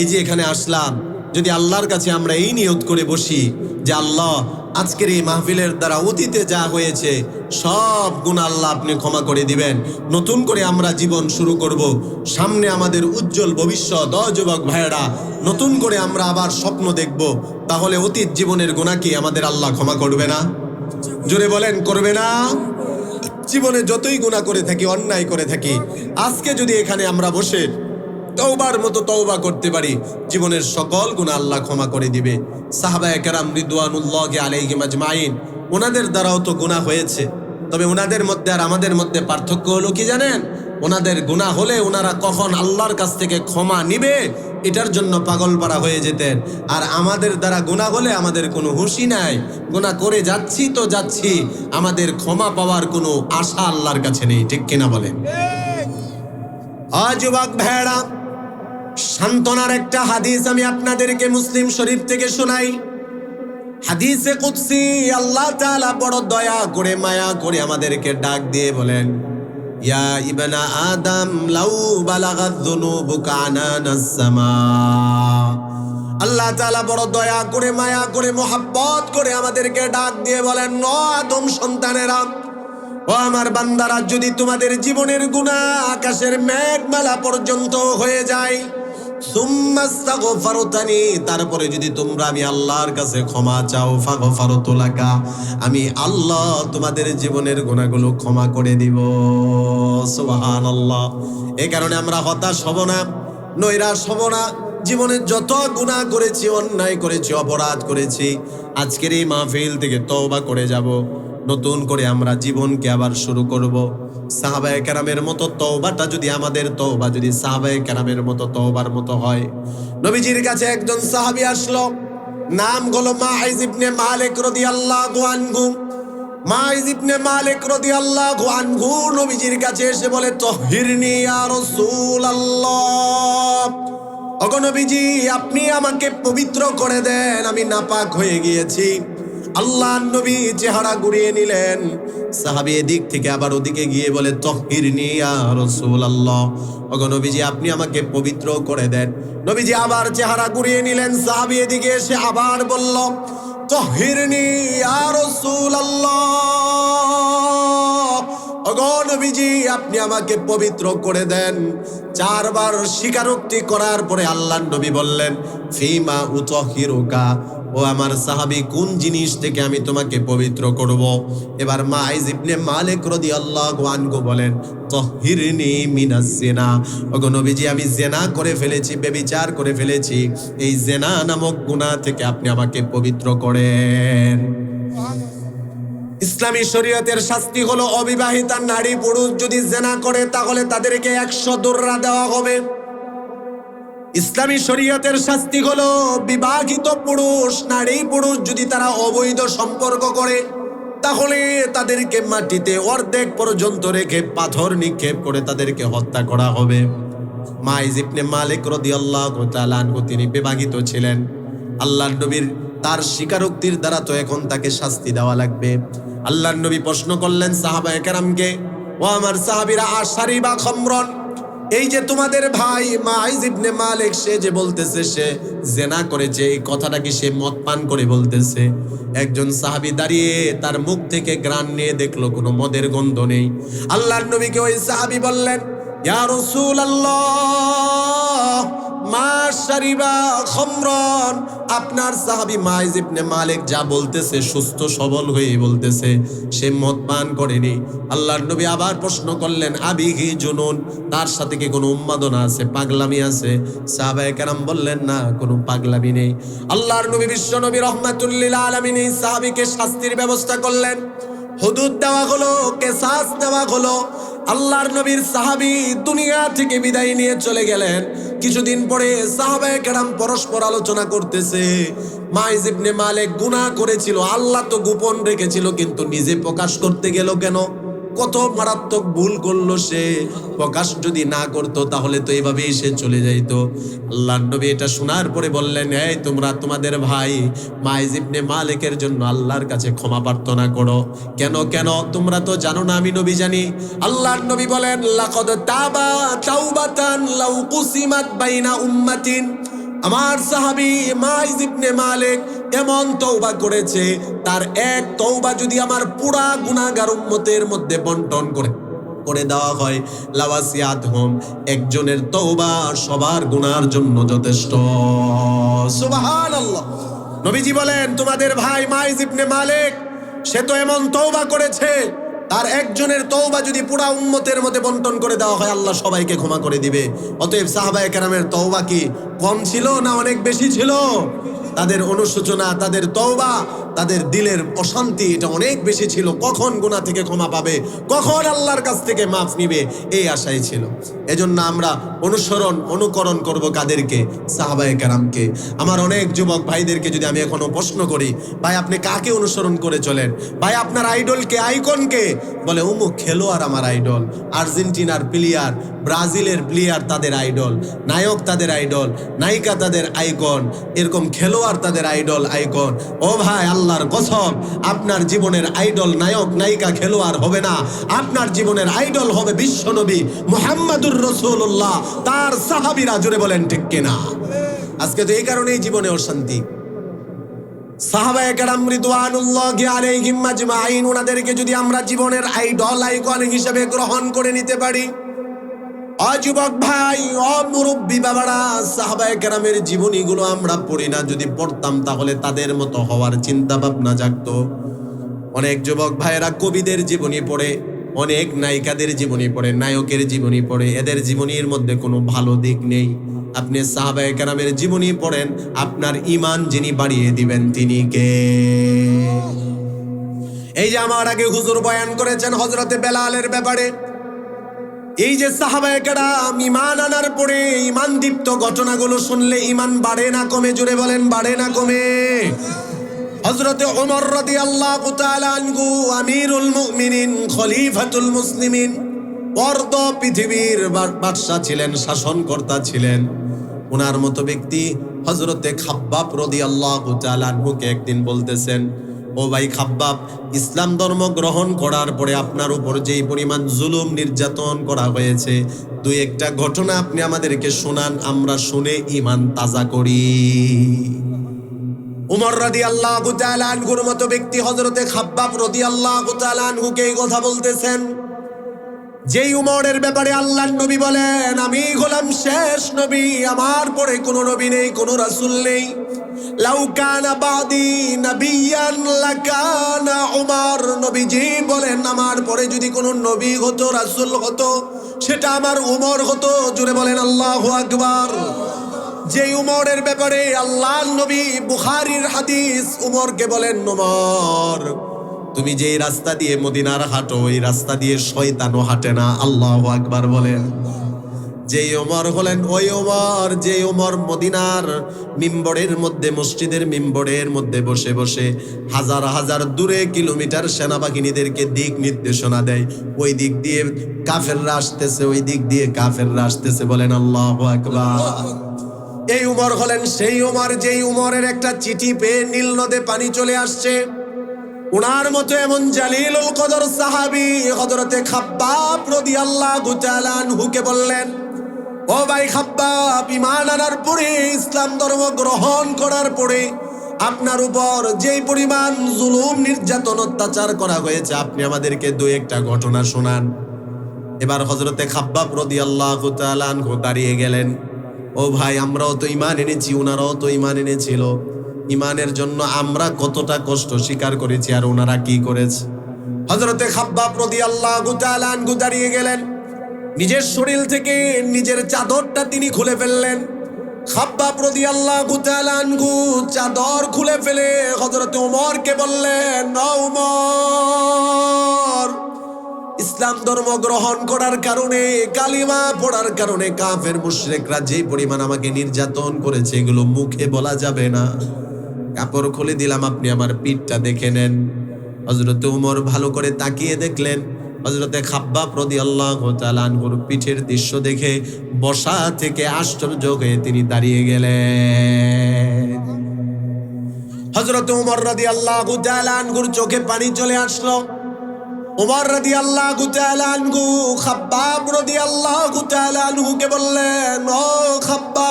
এই যে এখানে আসলাম, যদি আল্লাহর কাছে আমরা এই নিয়ত করে বসি যে আল্লাহ আজকের এই মাহফিলের দ্বারা অতীতে যা হয়েছে সব গুনাহ আল্লাহ আপনি ক্ষমা করে দিবেন, নতুন করে আমরা জীবন শুরু করব, সামনে আমাদের উজ্জ্বল ভবিষ্যৎ, যুবক ভাইয়েরা নতুন করে আমরা আবার স্বপ্ন দেখব, তাহলে অতীত জীবনের গুনাহ কি আমাদের আল্লাহ ক্ষমা করবে না? জোরে বলেন, করবে না? জীবনে যতই গুনাহ করে থাকি, অন্যায় করে থাকি, আজকে যদি এখানে আমরা বসে তওবার মতো তওবা করতে পারি, জীবনের সকল গুনাহ আল্লাহ ক্ষমা করে দিবে। সাহাবায়ে কেরাম রিদওয়ানুল্লাহি আলাইহিম আজমাইন, ওনাদের দ্বারাও তো গুনাহ হয়েছে, তবে ওনাদের মধ্যে আর আমাদের মধ্যে পার্থক্য হলো কি জানেন? ওনাদের গুনাহ হলে ওনারা কখন আল্লাহর কাছ থেকে ক্ষমা নিবে এটার জন্য পাগল পারা হয়ে যেতেন, আর আমাদের দ্বারা গুনাহ হলে আমাদের কোনো হুঁশই নাই, গুনাহ করে যাচ্ছি তো যাচ্ছি, আমাদের ক্ষমা পাওয়ার কোনো আশা আল্লাহর কাছে নেই। ঠিক কিনা বলেন? যুবক ভাইরা, সান্ত্বনার একটা হাদিস আমি আপনাদেরকে মুসলিম শরীফ থেকে শোনাই। হাদিসে কুদসি আল্লাহ তাআলা বড় দয়া করে মায়া করে আমাদেরকে ডাক দিয়ে বলেন, ইয়া ইবনা আদম লাউ বালাগাত যুনুবুকা আনানাস সামা। আল্লাহ তাআলা বড় দয়া করে মায়া করে মোহাব্বত করে আমাদেরকে ডাক দিয়ে বলেন, ও আদম সন্তানেরা, ও আমার বান্দারা, যদি তোমাদের জীবনের গুনাহ আকাশের মেঘমালা পর্যন্ত হয়ে যায়, সুম্মাস্তাগফারতানি, তারপরে যদি তোমরা আমি আল্লাহর কাছে ক্ষমা চাও, ফাগফারতু লাকা, আমি আল্লাহ তোমাদের জীবনের গুনাহগুলো ক্ষমা করে দিব। সুবহানাল্লাহ। এই কারণে আমরা হতাশ হব না, নৈরাশ হব না। জীবনে যত গুনাহ করেছি, অন্যায় করেছি, অপরাধ করেছি, আজকের এই মাহফিল থেকে তওবা করে যাব, নতুন করে আমরা জীবনকে আবার শুরু করব। সাহাবায়ে কেরামের মতো তওবাটা যদি আমাদের তওবা যদি সাহাবায়ে কেরামের মতো তওবার মতো হয়। নবীজির কাছে একজন সাহাবী আসলো, নাম হলো মাইজ ইবনে মালিক রাদিয়াল্লাহু আনহু। মাইজ ইবনে মালিক রাদিয়াল্লাহু আনহু নবীজির কাছে এসে বলে, তাহহিরনি ইয়া রাসূলুল্লাহ, ওগো নবীজি আপনি আমাকে পবিত্র করে দেন, আমি নাপাক হয়ে গিয়েছি। আল্লাহর নবী চেহারা ঘুরিয়ে নিলেন, সাহাবী এদিক থেকে আবার ওদিকে গিয়ে বলে, তাহহিরনি ইয়া রাসূলুল্লাহ, ওগো নবীজি আপনি আমাকে পবিত্র করে দেন। নবীজি আবার চেহারা ঘুরিয়ে নিলেন, সাহাবী এদিকে এসে আবার বলল, তাহহিরনি ইয়া রাসূলুল্লাহ, ওগো নবীজি আপনি আমাকে পবিত্র করে দেন। চারবার স্বীকারোক্তি করার পরে আল্লাহর নবী বললেন, ফিমা উতাহহিরুকা, ও আমার সাহাবী কোন জিনিস থেকে আমি তোমাকে পবিত্র করব? এবার মাইজ ইবনে মালিক রাদিয়াল্লাহু আনহু বলেন, তাহহিরনি মিনাজ জিনা, ওগো নবীজি আমি জিনা করে ফেলেছি, ব্যভিচার করে ফেলেছি, এই জিনা নামক গুনাহ থেকে আপনি আমাকে পবিত্র করেন। ইসলামী শরীয়তের শাস্তি হলো, অবিবাহিতা নারী পুরুষ যদি জিনা করে তাহলে তাদেরকে 100 দোররা দেওয়া হবে। ইসলামী শরীয়তের শাস্তি হলো, বিবাহিত পুরুষ নারী পুরুষ যদি তারা অবৈধ সম্পর্ক করে তাহলে তাদেরকে মাটিতে অর্ধেক পর্যন্ত রেখে পাথর নিক্ষেপ করে তাদেরকে হত্যা করা হবে। মাইজ ইবনে মালিক রাদিয়াল্লাহু তাআলা আনহু তিনি বিবাহিত ছিলেন। আল্লাহর নবীর তার স্বীকারোক্তির দ্বারা তো এখন তাকে শাস্তি দেওয়া লাগবে। আল্লাহর নবী প্রশ্ন করলেন সাহাবায়ে কেরামকে, ও আমার সাহাবীরা, আশারি বা খামরন, এই যে তোমাদের ভাই মাইজ ইবনে মালিক সে যে বলতেছে সে জিনা করেছে, এই কথাটা কি সে মদ পান করে বলতেছে? একজন সাহাবী দাঁড়িয়ে তার মুখ থেকে ঘ্রাণ নিয়ে দেখলো কোনো মদের গন্ধ নেই। আল্লাহর নবীকে ওই সাহাবী বললেন, ইয়া রাসূলুল্লাহ, মা শারিবা খামরান, আপনার সাহাবী মাইজ ইবনে মালিক যা বলতেছে সুস্থ সবল হয়ে বলতেছে সে মদ পান করেনি। আল্লাহর নবী আবার প্রশ্ন করলেন আবিহি জুনুন, তার সাথে কি কোনো উন্মাদনা আছে, পাগলামি আছে? সাহাবায়ে কেরাম বললেন না, কোনো পাগলামি নেই। আল্লাহর নবী বিশ্ব নবী রহমাতুল লিল আলামিন এই সাহাবীকে শাস্তির ব্যবস্থা করলেন, হুদুদ দেওয়া হলো, কিসাস দেওয়া হলো। আল্লাহর নবীর সাহাবী দুনিয়া থেকে বিদায় নিয়ে চলে গেলেন। কিছুদিন পরে সাহাবায়ে কেরাম পরস্পর আলোচনা করতেছে, মাইজ ইবনে মালিক গুনাহ করেছিল, আল্লাহ তো গোপন রেখেছিল, কিন্তু নিজে প্রকাশ করতে গেল কেন? কত মারাত্মক ভুল করলো সে। প্রকাশ যদি না করতো তাহলে তো এভাবেই সে চলে যাইতো। আল্লাহর নবী এটা শোনার পরে বললেন, এই তোমরা তোমাদের ভাই মাইজ ইবনে মালিকের জন্য আল্লাহর কাছে ক্ষমা প্রার্থনা করো। কেন কেন? তোমরা তো জানো না, আমি নবী জানি। আল্লাহর নবী বলেন, লাকাদ তাবা তাওবাতান লাউ কুসিমাত বাইনা উম্মাতিন, আমার সাহাবী মাইজ ইবনে মালিক এমন তওবা করেছে, তার এক তওবা যদি আমার পুরা গুনাহগার উম্মতের মধ্যে বন্টন করে দেওয়া হয়, লাওয়াসিয়াতহুম, একজনের তওবা সবার গুনার জন্য যথেষ্ট। সুবহানাল্লাহ। নবীজি বলেন, তোমাদের ভাই মাইজ ইবনে মালিক সে তো এমন তওবা করেছে, তার একজনের তওবা যদি পুরা উম্মতের মধ্যে বন্টন করে দেওয়া হয়, আল্লাহ সবাইকে ক্ষমা করে দিবে। অতএব সাহাবায়ে কেরামের তওবা কি কম ছিল না অনেক বেশি ছিল? তাদের অনুশোচনা, তাদের তওবা, তাদের দিলের অশান্তি এটা অনেক বেশি ছিল। কখন গুনাহ থেকে ক্ষমা পাবে, কখন আল্লাহর কাছ থেকে মাফ নিবে, এই আশাই ছিল। এজন্য আমরা অনুকরণ করব কাদেরকে? সাহাবায়ে কেরামকে। আমার অনেক যুবক ভাইদেরকে যদি আমি এখনো প্রশ্ন করি, ভাই আপনি কাকে অনুসরণ করে চলেন? ভাই আপনার আইডলকে, আইকনকে? বলে অমুক খেলোয়াড় আমার আইডল, আর্জেন্টিনার প্লেয়ার, ব্রাজিলের প্লেয়ার তাদের আইডল, নায়ক তাদের আইডল, নায়িকা তাদের আইকন, এরকম খেলোয়াড় তাদের আইডল, আইকন। ও ভাই, আল্লাহর কসম, আপনার জীবনের আইডল নায়ক নায়িকা খেলোয়াড় হবে না, আপনার জীবনের আইডল হবে বিশ্বনবী মুহাম্মাদুর রাসূলুল্লাহ, তার সাহাবীরা। জুড়ে বলেন ঠিক কিনা? আজকে তো এই কারণেই জীবনে অশান্তি। সাহাবায়ে কেরাম রিদওয়ানুল্লাহি আলাইহিম আজমাইন, ওনাদেরকে যদি আমরা জীবনের আইডল, আইকন হিসেবে গ্রহণ করে নিতে পারি, যুবক ভাই, মুরব্বী বাবারা, সাহাবায়ে কেরামের জীবনীগুলো আমরা পড়ি না, যদি পড়তাম তাহলে তাদের মতো হওয়ার চিন্তা ভাবনা জাগতো। অনেক যুবক ভাইয়েরা কবিদের জীবনী পড়ে, অনেক নায়িকাদের জীবনী পড়ে, নায়কের জীবনী পড়ে, এদের জীবনীর মধ্যে কোনো ভালো দিক নেই। আপনি সাহাবায়ে কেরামের জীবনী পড়েন, আপনার ঈমান যিনি বাড়িয়ে দিবেন তিনি কে? এই যে আমার আগে হুজুর বয়ান করেছেন হযরতে বেলালের ব্যাপারে, এই যে সাহাবায়ে কেরাম ঈমান আনার পরে ঈমান দীপ্ত ঘটনাগুলো শুনলে ঈমান বাড়ে না কমে? জুড়ে বলেন, বাড়ে না কমে? হযরতে ওমর রাদিয়াল্লাহু তাআলা আনহু আমিরুল মুমিনিন, খলিফাতুল মুসলিমিন, অর্ধ পৃথিবীর বাদশা ছিলেন, শাসনকর্তা ছিলেন। ওনার মতো ব্যক্তি হযরতে খাব্বাব রাদিয়াল্লাহু তাআলা আনহুকে একদিন বলতেছেন, ও ভাই খাব্বাব, ইসলাম ধর্ম গ্রহণ করার পরে আপনার উপর যেই পরিমাণ জুলুম নির্যাতন করা হয়েছে, দুই একটা ঘটনা আপনি আমাদেরকে শোনান, আমরা শুনে ঈমান তাজা করি। উমর রাদিয়াল্লাহু তাআলা আনহুর মতো ব্যক্তি হযরতে খাব্বাব রাদিয়াল্লাহু তাআলা আনহুকে এই কথা বলতেছেন, যেই উমরের ব্যাপারে আল্লাহর নবী বলেন, আমি হলাম শেষ নবী, আমার পরে কোনো নবী নেই, কোনো রাসূল নেই। লাউ কানা বাদি নাবিয়ান লাকানা উমর, নবীজি বলেন আমার পরে যদি কোনো নবী হতো, রাসূল হতো, সেটা আমার উমর হতো। জুড়ে বলেন আল্লাহু আকবার। যে উমরের ব্যাপারে আল্লাহর নবী বুখারীর হাদিস, উমরকে বলেন, উমর তুমি যে রাস্তা দিয়ে মদিনার হাঁটো, ওই রাস্তা দিয়ে শয়তানও হাঁটে না। আল্লাহু আকবার বলেন। যেই ওমর হলেন ওই ওমর, যে ওমর মদিনার মিম্বরের মধ্যে, মসজিদের মিম্বরের মধ্যে বসে বসে হাজার হাজার দূরে কিলোমিটার সেনাবাহিনীদেরকে দিক নির্দেশনা দেয়, ওই দিক দিয়ে কাফেররা আসতেছে, ওই দিক দিয়ে কাফেররা আসতেছে। বলেন আল্লাহু আকবার। এই উমর হলেন সেই উমর, যেই উমরের একটা চিঠি পেয়ে নীল নদে পানি চলে আসছে। উনার মতো এমন জালিলুল কদর সাহাবী হযরতে খাব্বাব রাদিয়াল্লাহু তাআলা আনহুকে বললেন, ও ভাই খাব্বাব, ঈমান আনার পরে, ইসলাম ধর্ম গ্রহণ করার পরে আপনার উপর যেই পরিমাণ জুলুম নির্যাতন অত্যাচার করা হয়েছে, আপনি আমাদেরকে দুই একটা ঘটনা শোনান। এবার হযরতে খাব্বাব রাদিয়াল্লাহু তাআলা আনহু দাঁড়িয়ে গেলেন। ও ভাই, আমরাও তো ঈমান এনেছি, ওনারাও তো ঈমান এনেছিল। ঈমানের জন্য আমরা কতটা কষ্ট স্বীকার করেছি, আর ওনারা কি করেছে। হযরতে খাব্বাব রাদিয়াল্লাহু তাআলা আনহু দাঁড়িয়ে গেলেন, নিজের শরীর থেকে নিজের চাদরটা তিনি খুলে ফেললেন। খাব্বাব রাদিয়াল্লাহু তাআলা আনহু চাদর খুলে ফেলে হযরত ওমরকে বললেন, ও ওমর, ইসলাম ধর্ম গ্রহণ করার কারণে, কালিমা পড়ার কারণে কাফের মুশরিকরা যে পরিমাণ আমাকে নির্যাতন করেছে এগুলো মুখে বলা যাবে না। কাপড় খুলে দিলাম, আপনি আমার পিঠটা দেখে নেন। হযরত ওমর ভালো করে তাকিয়ে দেখলেন, হযরতে খাব্বাব রাদিয়াল্লাহু তাআলা আনহুর পিঠের দৃশ্য দেখে বসা থেকে আশ্চর্য হয়ে তিনি দাঁড়িয়ে গেলেন। হযরত ওমর রাদিয়াল্লাহু তাআলা আনহুর চোখে পানি চলে আসলো। ওমর রাদিয়াল্লাহু তাআলা আনহু খাব্বাব রাদিয়াল্লাহু তাআলা আনহুকে বললেন, ও খাব্বাব,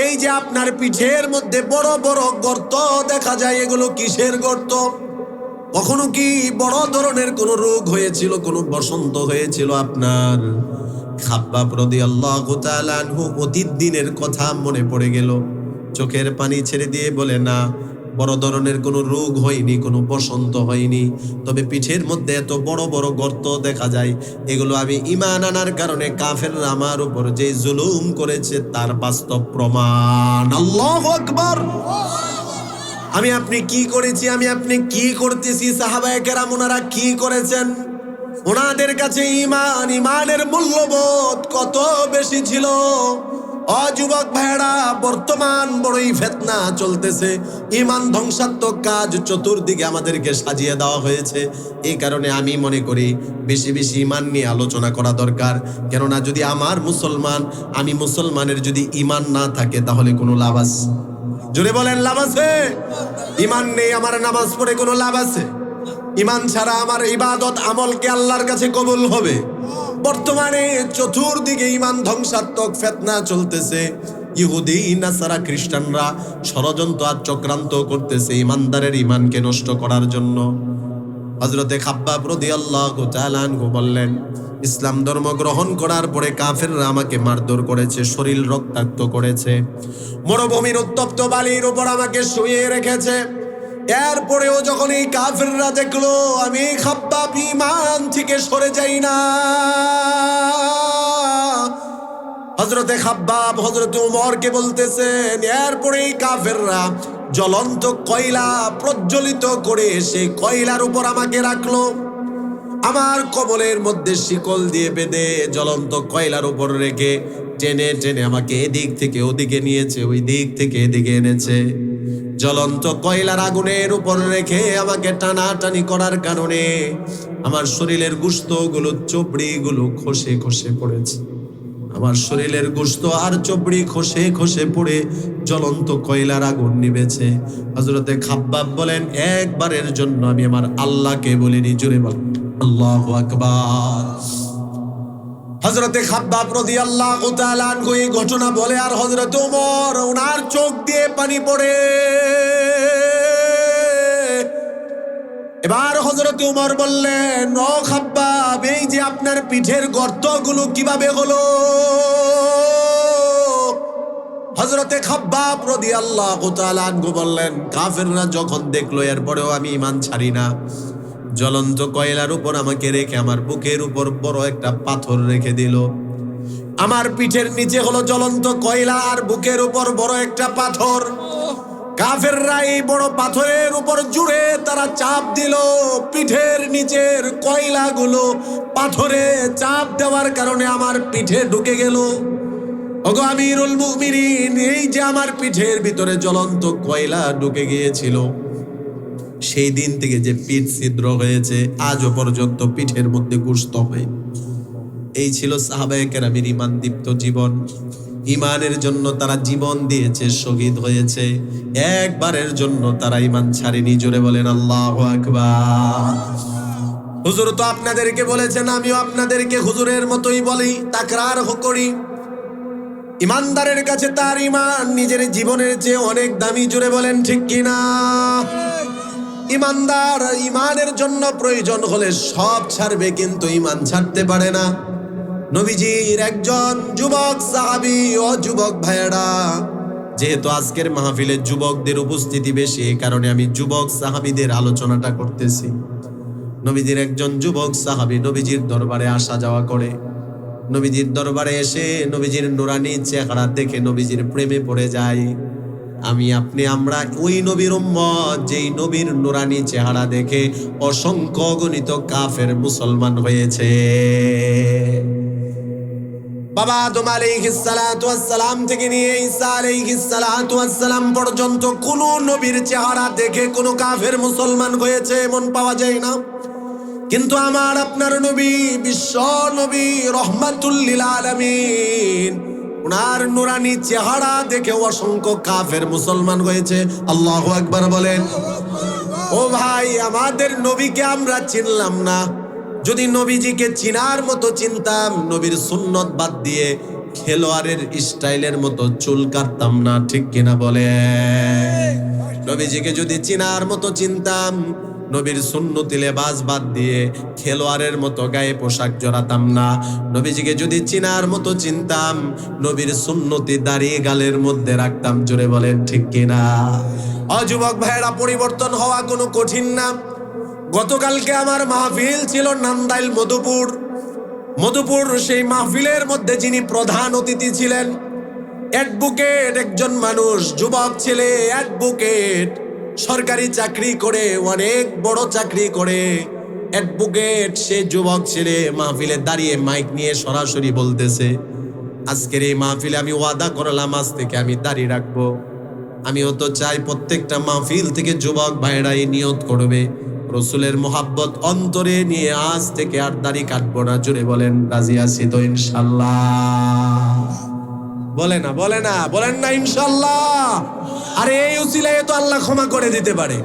এই যে আপনার পিঠের মধ্যে বড় বড় গর্ত দেখা যায়, এগুলো কিসের গর্ত? কখনো কি বড় ধরনের কোন রোগ হয়েছিল, কোন বসন্ত হয়েছিল আপনার? খাব্বাব রাদিয়াল্লাহু তাআলা আনহু অতীত দিনের কথা মনে পড়ে গেল, চোখের পানি ছেড়ে দিয়ে বলে, না, বড় ধরনের কোনো রোগ হয়নি, কোনো বসন্ত হয়নি, তবে পিঠের মধ্যে এত বড় বড় গর্ত দেখা যায়, এগুলো আমি ঈমান আনার কারণে কাফেররা আমার উপর যে জুলুম করেছে তার বাস্তব প্রমাণ। আল্লাহু আকবার। আমি আপনি কি করেছি, আমি আপনি কি করতেছি, সাহাবায়ে কেরাম ওনারা কি করেছেন, ওনাদের কাছে ঈমান, ঈমানের মূল্যবোধ কত বেশি ছিল। যুবক ভাইরা, বর্তমান বড়ই ফিতনা চলতেছে, ঈমান ধ্বংসাত্মক কাজ চতুর্দিকে আমাদেরকে সাজিয়ে দেওয়া হয়েছে। এই কারণে আমি মনে করি বেশি বেশি ঈমান নিয়ে আলোচনা করা দরকার। কেননা যদি আমি মুসলমানের যদি ঈমান না থাকে তাহলে কোনো লাভ আছে? জোরে বলেন, লাভ আছে? ঈমান নেই, আমার নামাজ পড়ে কোনো লাভ আছে? ঈমান ছাড়া আমার ইবাদত আমলকে আল্লাহর কাছে কবুল হবে? বর্তমানে চতুর্দিকে ঈমান ধ্বংসাত্মক ফিতনা চলতেছে। ইহুদি, নাসারা, খ্রিস্টানরা ষড়যন্ত্র আর চক্রান্ত করতেছে ঈমানদারের ঈমানকে নষ্ট করার জন্য। হযরতে খাব্বাব রাদিয়াল্লাহু তাআলা আনহু বললেন, ইসলাম ধর্ম গ্রহণ করার পরে কাফেররা আমাকে মারধর করেছে, শরীর রক্তাক্ত করেছে, মরুভূমির উত্তপ্ত বালির উপর আমাকে শুইয়ে রেখেছে। এরপরেও যখন এই কাফেররা দেখলো আমি খাব্বাব ঈমান থেকে সরে যাই না, হযরতে খাব্বাব হযরতে ওমরকে বলতেছেন, এরপরে এই কাফেররা জ্বলন্ত কয়লা প্রজ্বলিত করে সেই কয়লার উপর আমাকে রাখলো, আমার কবলের মধ্যে শিকল দিয়ে বেঁধে জ্বলন্ত কয়লার উপর রেখে টেনে টেনে আমাকে এদিক থেকে ওদিকে নিয়েছে, ওই দিক থেকে এদিকে এনেছে। জ্বলন্ত কয়লার আগুনের উপর রেখে আমাকে টানাটানি করার কারণে আমার শরীরের গোশতগুলো, চবড়িগুলো খসে খসে পড়েছে। আমার শরীরের গোশত আর চবড়ি খসে খসে পড়ে জ্বলন্ত কয়লার আগুন নিবেছে। হযরতে খাব্বাব বলেন, একবারের জন্য আমি আমার আল্লাহকে বলিনি। জোরে বল আল্লাহু আকবার। হযরতে খাব্বাব রাদিয়াল্লাহু তাআলা আনহু এই ঘটনা বলে, আর হযরত ওমর ওনার চোখ দিয়ে পানি পড়ে। এবার হযরত ওমর বললেন, ও খাব্বাব, এই যে আপনার পিঠের গর্তগুলো কিভাবে হলো? হযরতে খাব্বাব রাদিয়াল্লাহু তাআলা আনহু বললেন, কাফেররা যখন দেখলো এরপরেও আমি ঈমান ছাড়ি না, জ্বলন্ত কয়লার উপর আমাকে রেখে আমার বুকের উপর বড় একটা পাথর রেখে দিল। আমার পিঠের নিচে হলো জ্বলন্ত কয়লা আর বুকের উপর বড় একটা পাথর। কাফেররা এই বড় পাথরের উপর জুড়ে তারা চাপ দিল, পিঠের নিচের কয়লাগুলো পাথরে চাপ দেওয়ার কারণে আমার পিঠে ঢুকে গেল। ওগো আমিরুল মুমিনিন, এই যে আমার পিঠের ভিতরে জ্বলন্ত কয়লা ঢুকে গিয়েছিল, সেই দিন থেকে যে পিঠ ছিদ্র হয়েছে, আজও পর্যন্ত পিঠের মধ্যে গোশত হয়। এই ছিল সাহাবায়ে কেরামের ঈমান দীপ্ত জীবন। ঈমানের জন্য তারা জীবন দিয়েছে, শহীদ হয়েছে, একবারের জন্য তারা ঈমান ছাড়েনি। জোরে বলেন আল্লাহু আকবার। হুজুর তো আপনাদেরকে বলেছেন, আমিও আপনাদেরকে হুজুরের মতোই বলি, তাকরার করি। ঈমানদারের কাছে তার ঈমান নিজের জীবনের চেয়ে অনেক দামি। জোরে বলেন ঠিক কিনা? ঈমানদার ঈমানের জন্য প্রয়োজন হলে সব ছাড়বে, কিন্তু ঈমান ছাড়তে পারে না। নবীজির একজন যুবক সাহাবী। ও যুবক ভাইয়েরা, যেহেতু আজকের মাহফিলে যুবকদের উপস্থিতি বেশি, এই কারণে আমি যুবক সাহাবীদের আলোচনাটা করতেছি। নবীজির একজন যুবক সাহাবী নবীজির দরবারে আসা যাওয়া করে। নবীজির দরবারে এসে নবীজির নুরানি চেহারা দেখে নবীজির প্রেমে পড়ে যায়। আমি আপনি আমরা ওই নবীর উম্মত, যেই নবীর নুরানি চেহারা দেখে অসংখ্য অগণিত কাফের মুসলমান হয়েছে। বাবা আদম আলাইহিস সালাতু ওয়াস সালাম থেকে নিয়ে ঈসা আলাইহিস সালাতু ওয়াস সালাম পর্যন্ত কোন নবীর চেহারা দেখে কোন কাফের মুসলমান হয়েছে এমন পাওয়া যায় না। কিন্তু আমার আপনার নবী, বিশ্ব নবী, রহমাতুল লিল আলামিন, ওনার নুরানি চেহারা দেখে অসংখ্য কাফের মুসলমান হয়েছে। আল্লাহু আকবার বলেন। ও ভাই, আমাদের নবীকে আমরা চিনলাম না। যদি নবীজিকে চিনার মতো চিনতাম, নবীর সুন্নত বাদ দিয়ে খেলোয়াড়ের স্টাইলের মতো চুল কাটতাম না, ঠিক কিনা বলে? নবীজিকে যদি চিনার মতো চিনতাম, নবীর সুন্নতি লেবাস বাদ দিয়ে খেলোয়াড়ের মতো গায়ে পোশাক জড়াতাম না। নবীজিকে যদি চিনার মতো চিনতাম, নবীর সুন্নতি দাড়ি গালের মধ্যে রাখতাম। জোরে বলেন ঠিক কিনা? যুবক ভাইয়েরা, পরিবর্তন হওয়া কোনো কঠিন না। গতকালকে আমার মাহফিল ছিল নান্দাইল মধুপুর। সেই মাহফিলের মধ্যে যিনি প্রধান অতিথি ছিলেন, অ্যাডভোকেট একজন মানুষ, যুবক ছেলে, অ্যাডভোকেট, সরকারি চাকরি করে, অনেক বড় চাকরি করে, অ্যাডভোকেট। সে যুবক ছেলে মাহফিলে দাঁড়িয়ে মাইক নিয়ে সরাসরি বলতেছে, আজকের এই মাহফিলে আমি ওয়াদা করলাম আজ থেকে আমি দাড়ি রাখবো। আমিও তো চাই প্রত্যেকটা মাহফিল থেকে যুবক ভাইরা এই নিয়ত করবে, রসুলের মোহাব্বত অন্তরে নিয়ে আজ থেকে আর দাড়ি কাটবো না। জুড়ে বলেন রাজি আছি তো ইনশাল্লাহ? বলে না, বলেন না ইনশাল্লাহ? আরে এই উসিলায় তো আল্লাহ ক্ষমা করে দিতে পারে।